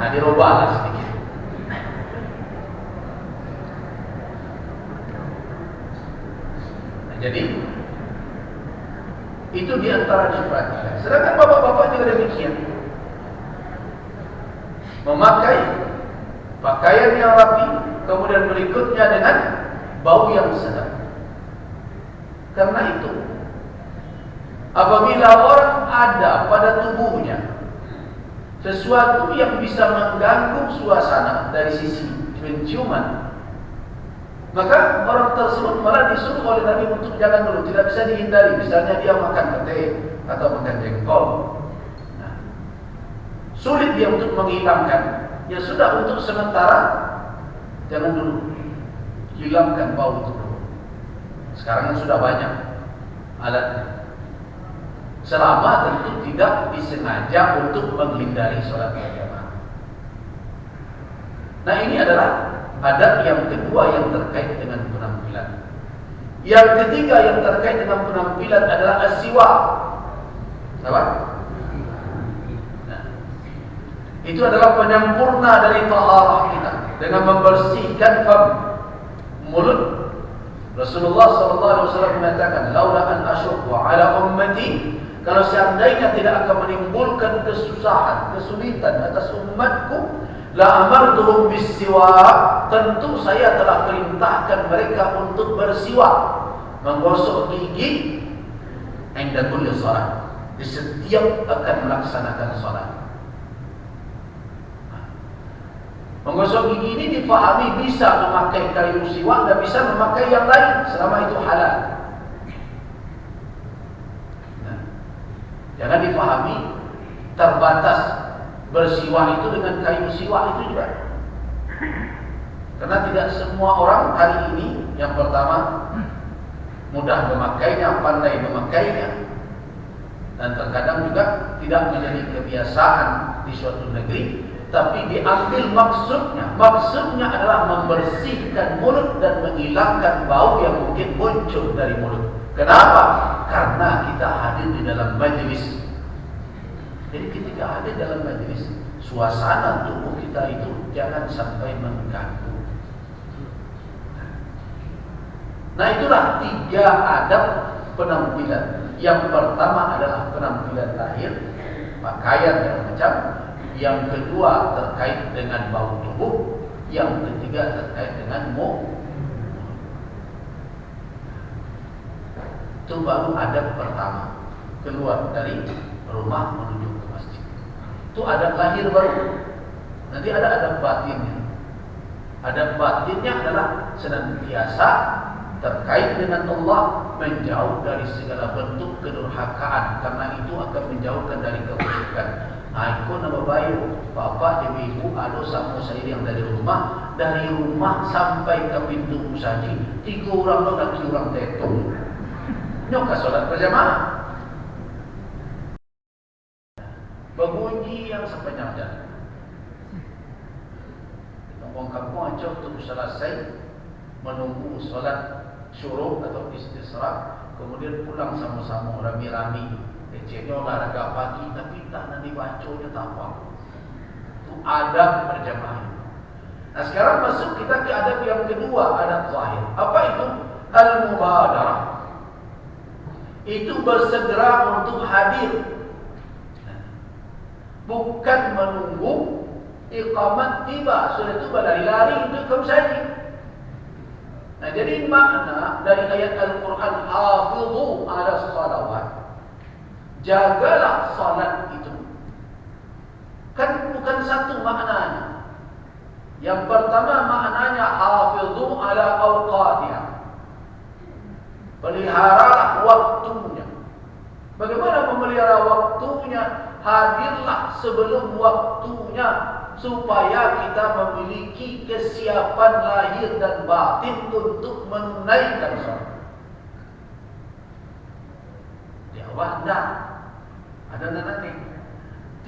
Nah, dirubahlah sedikit. Nah, jadi itu diantara diperhatikan. Sedangkan bapak-bapak juga demikian, memakai pakaian yang rapi, kemudian berikutnya dengan bau yang sedap. Karena itu, apabila orang ada pada tubuhnya sesuatu yang bisa mengganggu suasana dari sisi penciuman, maka orang tersebut malah disuruh oleh Nabi untuk jangan dulu, tidak bisa dihindari. Misalnya dia makan pete atau makan jengkol, nah, sulit dia untuk menghilangkan. Ya sudah, untuk sementara jangan dulu, hilangkan bau itu dulu. Sekarang kan sudah banyak alatnya. Selama tentu tidak disengaja untuk menghindari sholat berjamaah. Nah, ini adalah adab yang kedua yang terkait dengan penampilan. Yang ketiga yang terkait dengan penampilan adalah as-siwak. Apa? Nah, itu adalah penyempurna dari taharah kita dengan membersihkan mulut. Rasulullah SAW mengatakan, "Laula an asyqa 'ala ummati," kalau seandainya tidak akan menimbulkan kesusahan, kesulitan atas umatku, la amartuhum bis-siwak, tentu saya telah perintahkan mereka untuk bersiwak, menggosok gigi inda kulli shalah, di setiap akan melaksanakan salat. Menggosok gigi ini difahami bisa memakai kayu siwak dan bisa memakai yang lain selama itu halal. Nah, jangan difahami terbatas bersiwak itu dengan kayu siwak itu juga. Karena tidak semua orang hari ini, yang pertama, mudah memakainya, pandai memakainya, dan terkadang juga tidak menjadi kebiasaan di suatu negeri. Tapi diambil maksudnya adalah membersihkan mulut dan menghilangkan bau yang mungkin muncul dari mulut. Kenapa? Karena kita hadir di dalam majelis. Jadi ketika hadir dalam majelis, suasana tubuh kita itu jangan sampai mengganggu. Nah, itulah 3 adab penampilan. Yang pertama adalah penampilan lahir, pakaian dan macam. Yang kedua terkait dengan bau tubuh. Yang ketiga terkait dengan itu baru adab pertama, keluar dari rumah menuju ke masjid. Itu adab lahir baru. Nanti ada adab batinnya. Adab batinnya adalah senantiasa terkait dengan Allah, menjauh dari segala bentuk kedurhakaan, karena itu akan menjauhkan dari kemusyrikan. Aku nama bayu, bapak, ibu, ado sama saya yang dari rumah sampai ke pintu musaji, 3 orang lagi orang tetung. Nyoka sholat berjamaah. Berbunyi yang sepanjang jalan. orang kampung aja untuk selesai menunggu solat syuruk atau istisra, kemudian pulang sama-sama rami-rami. Eceknya olahraga pagi tapi tak nanti bacanya tak apa. Itu adab berjamaah. Nah sekarang masuk kita ke adab yang kedua, adab zahir. Apa itu? Al-mubadarah. Itu bersegera untuk hadir, bukan menunggu iqamat tiba. Sudah itu berlari-lari untuk ke masjid. Nah jadi makna dari ayat Al-Quran, hafidhu ala salawat, jagalah salat itu, kan bukan satu maknanya. Yang pertama maknanya hafidhu ala awqatiha, peliharalah waktunya. Bagaimana memelihara waktunya? Hadirlah sebelum waktunya, supaya kita memiliki kesiapan lahir dan batin untuk menunaikan salat. Di awal dah ada nanti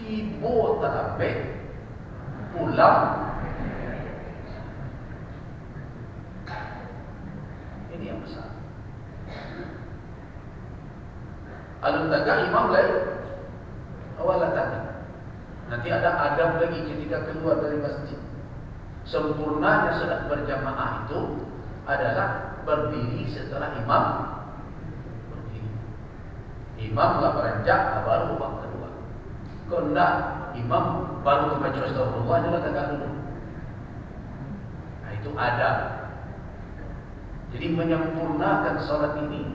tibo tarawih pulang. Ini yang besar. Alun taga imam lain awal tadi. Nanti ada adab lagi ketika keluar dari masjid. Sempurnanya salat berjamaah itu adalah berdiri setelah imam berdiri. Imam lah beranjak, baru babak kedua. Kalau enggak, imam baru membaca astagfirullah, jangan tegak dulu. Nah itu adab. Jadi menyempurnakan salat ini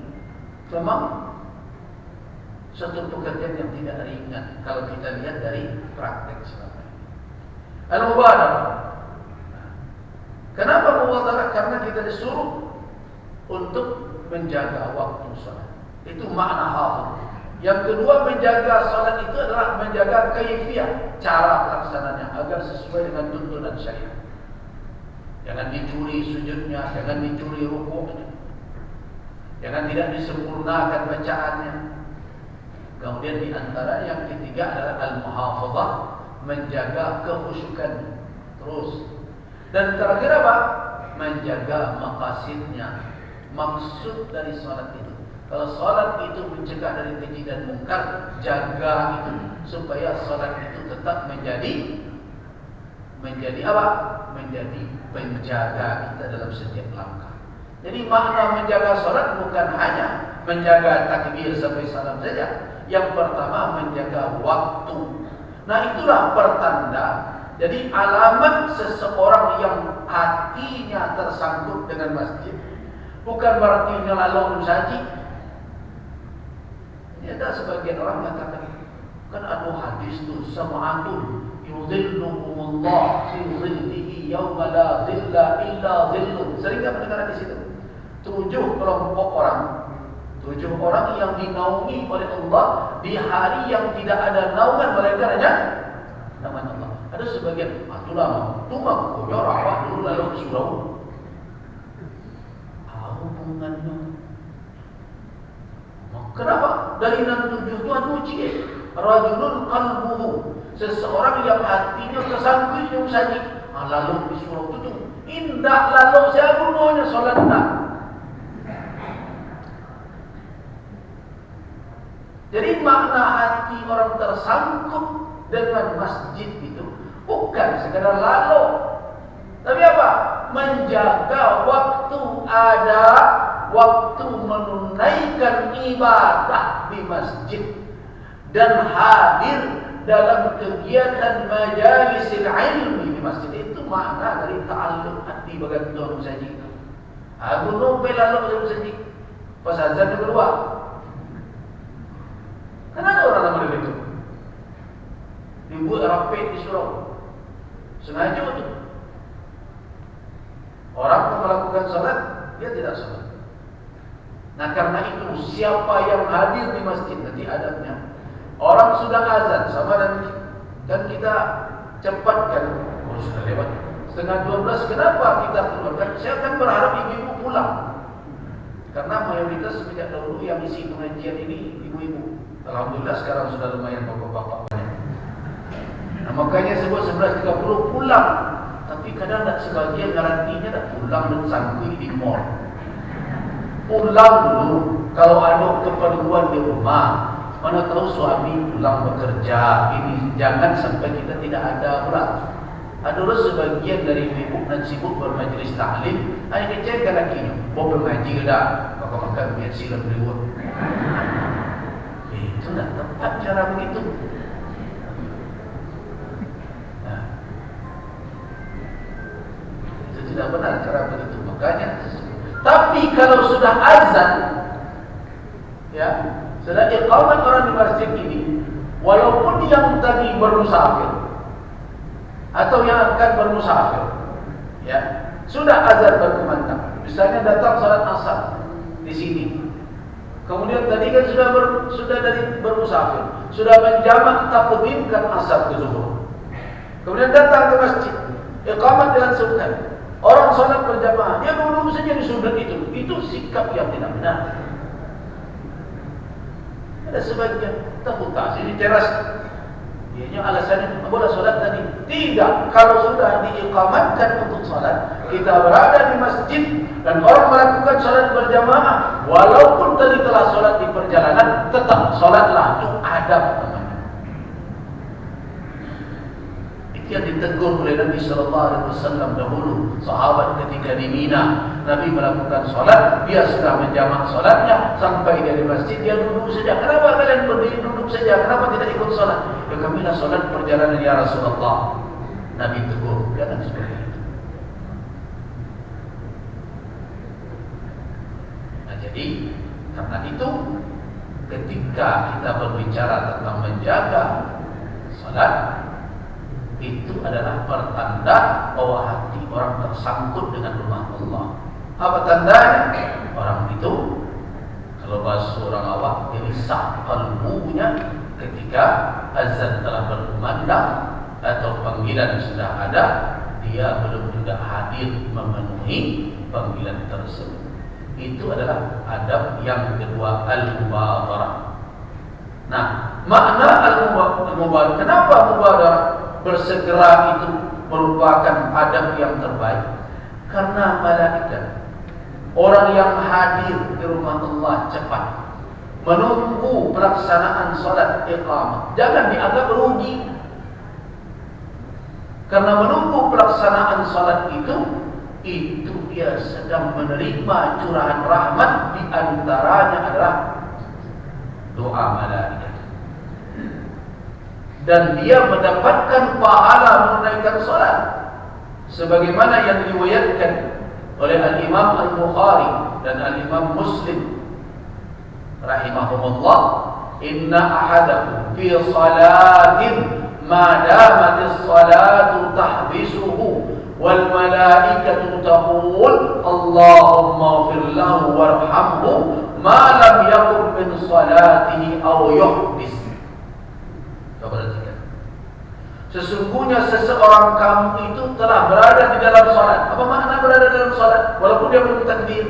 memang satu pekerjaan yang tidak ringan kalau kita lihat dari praktek selama ini. Al-mubadarah. Kenapa mubadarah? Karena kita disuruh untuk menjaga waktu salat. Itu makna hafidh. Yang kedua, menjaga salat itu adalah menjaga kaifiyah, cara pelaksananya agar sesuai dengan tuntunan syariat. Jangan dicuri sujudnya, jangan dicuri rukuknya, jangan tidak disempurnakan bacaannya. Kemudian di antara yang ketiga adalah al-muhafazah, menjaga kekhusyukan terus. Dan terakhir apa? Menjaga maqasidnya, maksud dari salat itu. Kalau salat itu mencegah dari keji dan mungkar, jaga itu supaya salat itu tetap menjadi apa? Menjadi penjaga kita dalam setiap langkah. Jadi makna menjaga salat bukan hanya menjaga takbir sampai salam saja. Yang pertama menjaga waktu. Nah itulah pertanda. Jadi alamat seseorang yang hatinya tersangkut dengan masjid bukan berarti lalu saja. Ini ada sebagian orang mengatakan, kan ada hadis tu sama'atun yudhilluhumullah fi dhillihi yawma la dhilla illa dhilluh. Sering tak mendengar di situ? 7 kelompok orang, 7 orang yang dinaungi oleh Allah di hari yang tidak ada naungan melainkan hanya naungan Allah. Ada sebagian itulah tumak konyor apa dulu lalu ke surau. Hubungannya. Kenapa? Dari 67 Tuhan uji rajulun qalbuhu, seseorang yang hatinya tersangkut dengan sajid. Lalu di surau itu indah lalu saya gunanya solat tak. Jadi makna hati orang tersangkut dengan masjid itu bukan sekadar lalu, tapi apa? Menjaga waktu ada, waktu menunaikan ibadah di masjid dan hadir dalam kegiatan majalisil ilmi di masjid. Itu makna dari ta'alluq hati bagian Tuhan saja. Aku numpel lalu dalam masjid pas azan keluar. Kan ada orang nama begitu. Dibuat rapet di surau. Sengaja itu. Orang melakukan salat, dia tidak salat. Nah karena itu siapa yang hadir di masjid nanti adabnya. Orang sudah azan sama dan kita cepatkan. Oh sudah lewat 11:30. Kenapa kita keluarkan? Saya akan berharap ibu-ibu pulang. Karena mayoritas sejak dahulu yang isi pengajian ini ibu-ibu. Alhamdulillah sekarang sudah lumayan bapak-bapak banyak. Nah makanya sebut 11:30 pulang. Tapi Tapi kadang tak sebagian garantinya tak pulang dan sangkui di mall. Pulang dulu kalau ada keperluan di rumah. Mana tahu suami pulang bekerja. Ini jangan sampai kita tidak ada berat. Ada orang sebagian dari ibu dan sibuk bermajlis taklim, hanya kecekan lakinya. Bawa bermaji ke dah, makan-makan biar silam reward. Itu tak tepat cara begitu. Nah, itu tidak benar cara begitu. Makanya, tapi kalau sudah azan, ya, sudah iqamat orang di masjid ini, walaupun yang tadi bermusafir atau yang akan bermusafir, ya, sudah azan berkumandang. Misalnya datang salat asar di sini. Kemudian tadi kan sudah dari bermusafir, sudah menjamak takdimkan asar ke zuhur. Kemudian datang ke masjid, iqamat dilangsungkan. Orang salat berjamaah, dia duduk saja di sudut itu. Itu sikap yang tidak benar. Ada sebagian terbuka di teras. Ianya alasannya boleh solat tadi. Tidak, kalau sudah diiqamatkan untuk solat, kita berada di masjid dan orang melakukan solat berjamaah, walaupun tadi telah solat di perjalanan, tetap solatlah. Itu adab namanya. Itu yang ditegur oleh Nabi SAW dahulu. Sahabat ketika di Mina, Nabi melakukan solat, dia sudah menjamak solatnya, sampai dari masjid dia duduk saja. Kenapa kalian berdiri duduk saja? Kenapa tidak ikut solat? Ya kamilah solat perjalanan ya Rasulullah. Nabi tegur, jangan seperti itu. Nah jadi, karena itu ketika kita berbicara tentang menjaga solat, itu adalah pertanda bahwa hati orang tersangkut dengan rumah Allah. Apa tandanya? Orang itu, kalau bahasa orang awam, gelisah kalbunya ketika azan telah berkumandang atau panggilan sudah ada, dia belum juga hadir memenuhi panggilan tersebut. Itu adalah adab yang kedua, al-mubadarah. Nah, makna al-mubadarah, kenapa mubadarah? Bersegera itu merupakan adab yang terbaik. Karena malaikat, orang yang hadir di rumah Allah cepat menunggu pelaksanaan salat iqamah, jangan dianggap rugi. Karena menunggu pelaksanaan salat itu dia sedang menerima curahan rahmat. Di antaranya adalah doa malaikat, dan dia mendapatkan pahala menunaikan salat sebagaimana yang diriwayatkan oleh Al-Imam Al-Bukhari dan Al-Imam Muslim rahimahumullah, inna ahadakum fi salatin ma damatis salatu tahbisuhu wal malaikatu taqul Allahumma ighfir lahu warhamhu ma lam yakun min salatihi aw yuhdis. Perhatikan. Sesungguhnya seseorang kamu itu telah berada di dalam salat. Apa makna berada dalam salat? Walaupun dia belum takbir,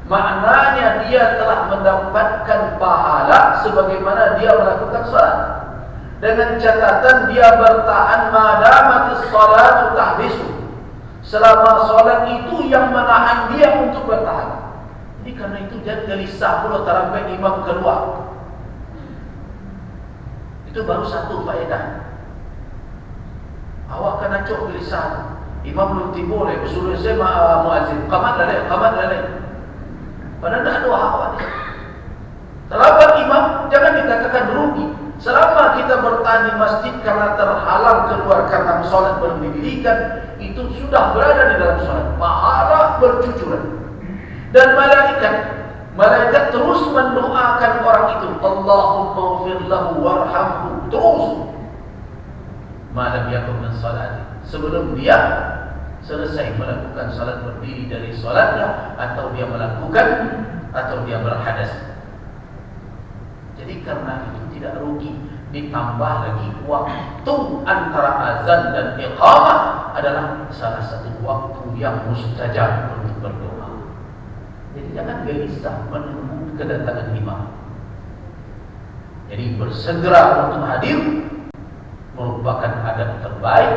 maknanya dia telah mendapatkan pahala sebagaimana dia melakukan salat. Dengan catatan dia bertahan madamatis salatu tahbisu, selama salat itu yang menahan dia untuk bertahan. Jadi karena itu jangan gelisah pula tarambai imam keluar. Itu baru satu faedah. Awak kena cok gelisah. Imam belum tiba boleh. Usul saya muazzin. Qamat lalai. Padahal tak ada awak ni. Terlambat imam, jangan dikatakan rugi. Selama kita bertahan di masjid karena terhalang keluar karena solat belum didirikan, itu sudah berada di dalam solat. Pahala bercucuran. Dan malaikat terus mendoakan orang itu, Allahumma ighfir lahu warhamhu, terus malam yakun min salati, sebelum dia selesai melakukan salat berdiri dari salatnya, atau dia melakukan atau dia berhadas. Jadi karena itu tidak rugi. Ditambah lagi waktu antara azan dan iqamah adalah salah satu waktu yang mustajab untuk berdoa. Jadi jangan gelisah menunggu kedatangan imam. Jadi bersegera untuk hadir merupakan adab terbaik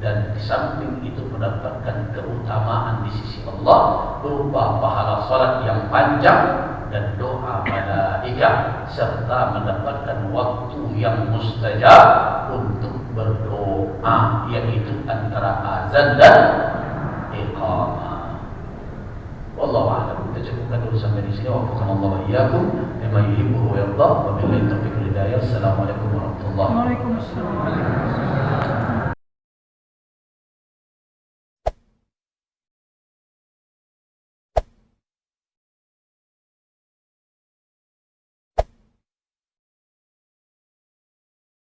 dan di samping itu mendapatkan keutamaan di sisi Allah berupa pahala salat yang panjang dan doa malaikat serta mendapatkan waktu yang mustajab untuk berdoa, yaitu antara azan dan iqamah. Wallahu a'lam. Kita cukupkan dulu sampai di sini. Wafaqana Allah wa iyyakum lima yuhibbu wa yarda. Wabillahi taufiq wal hidayah. Assalamualaikum warahmatullahi wabarakatuh. Waalaikumsalam.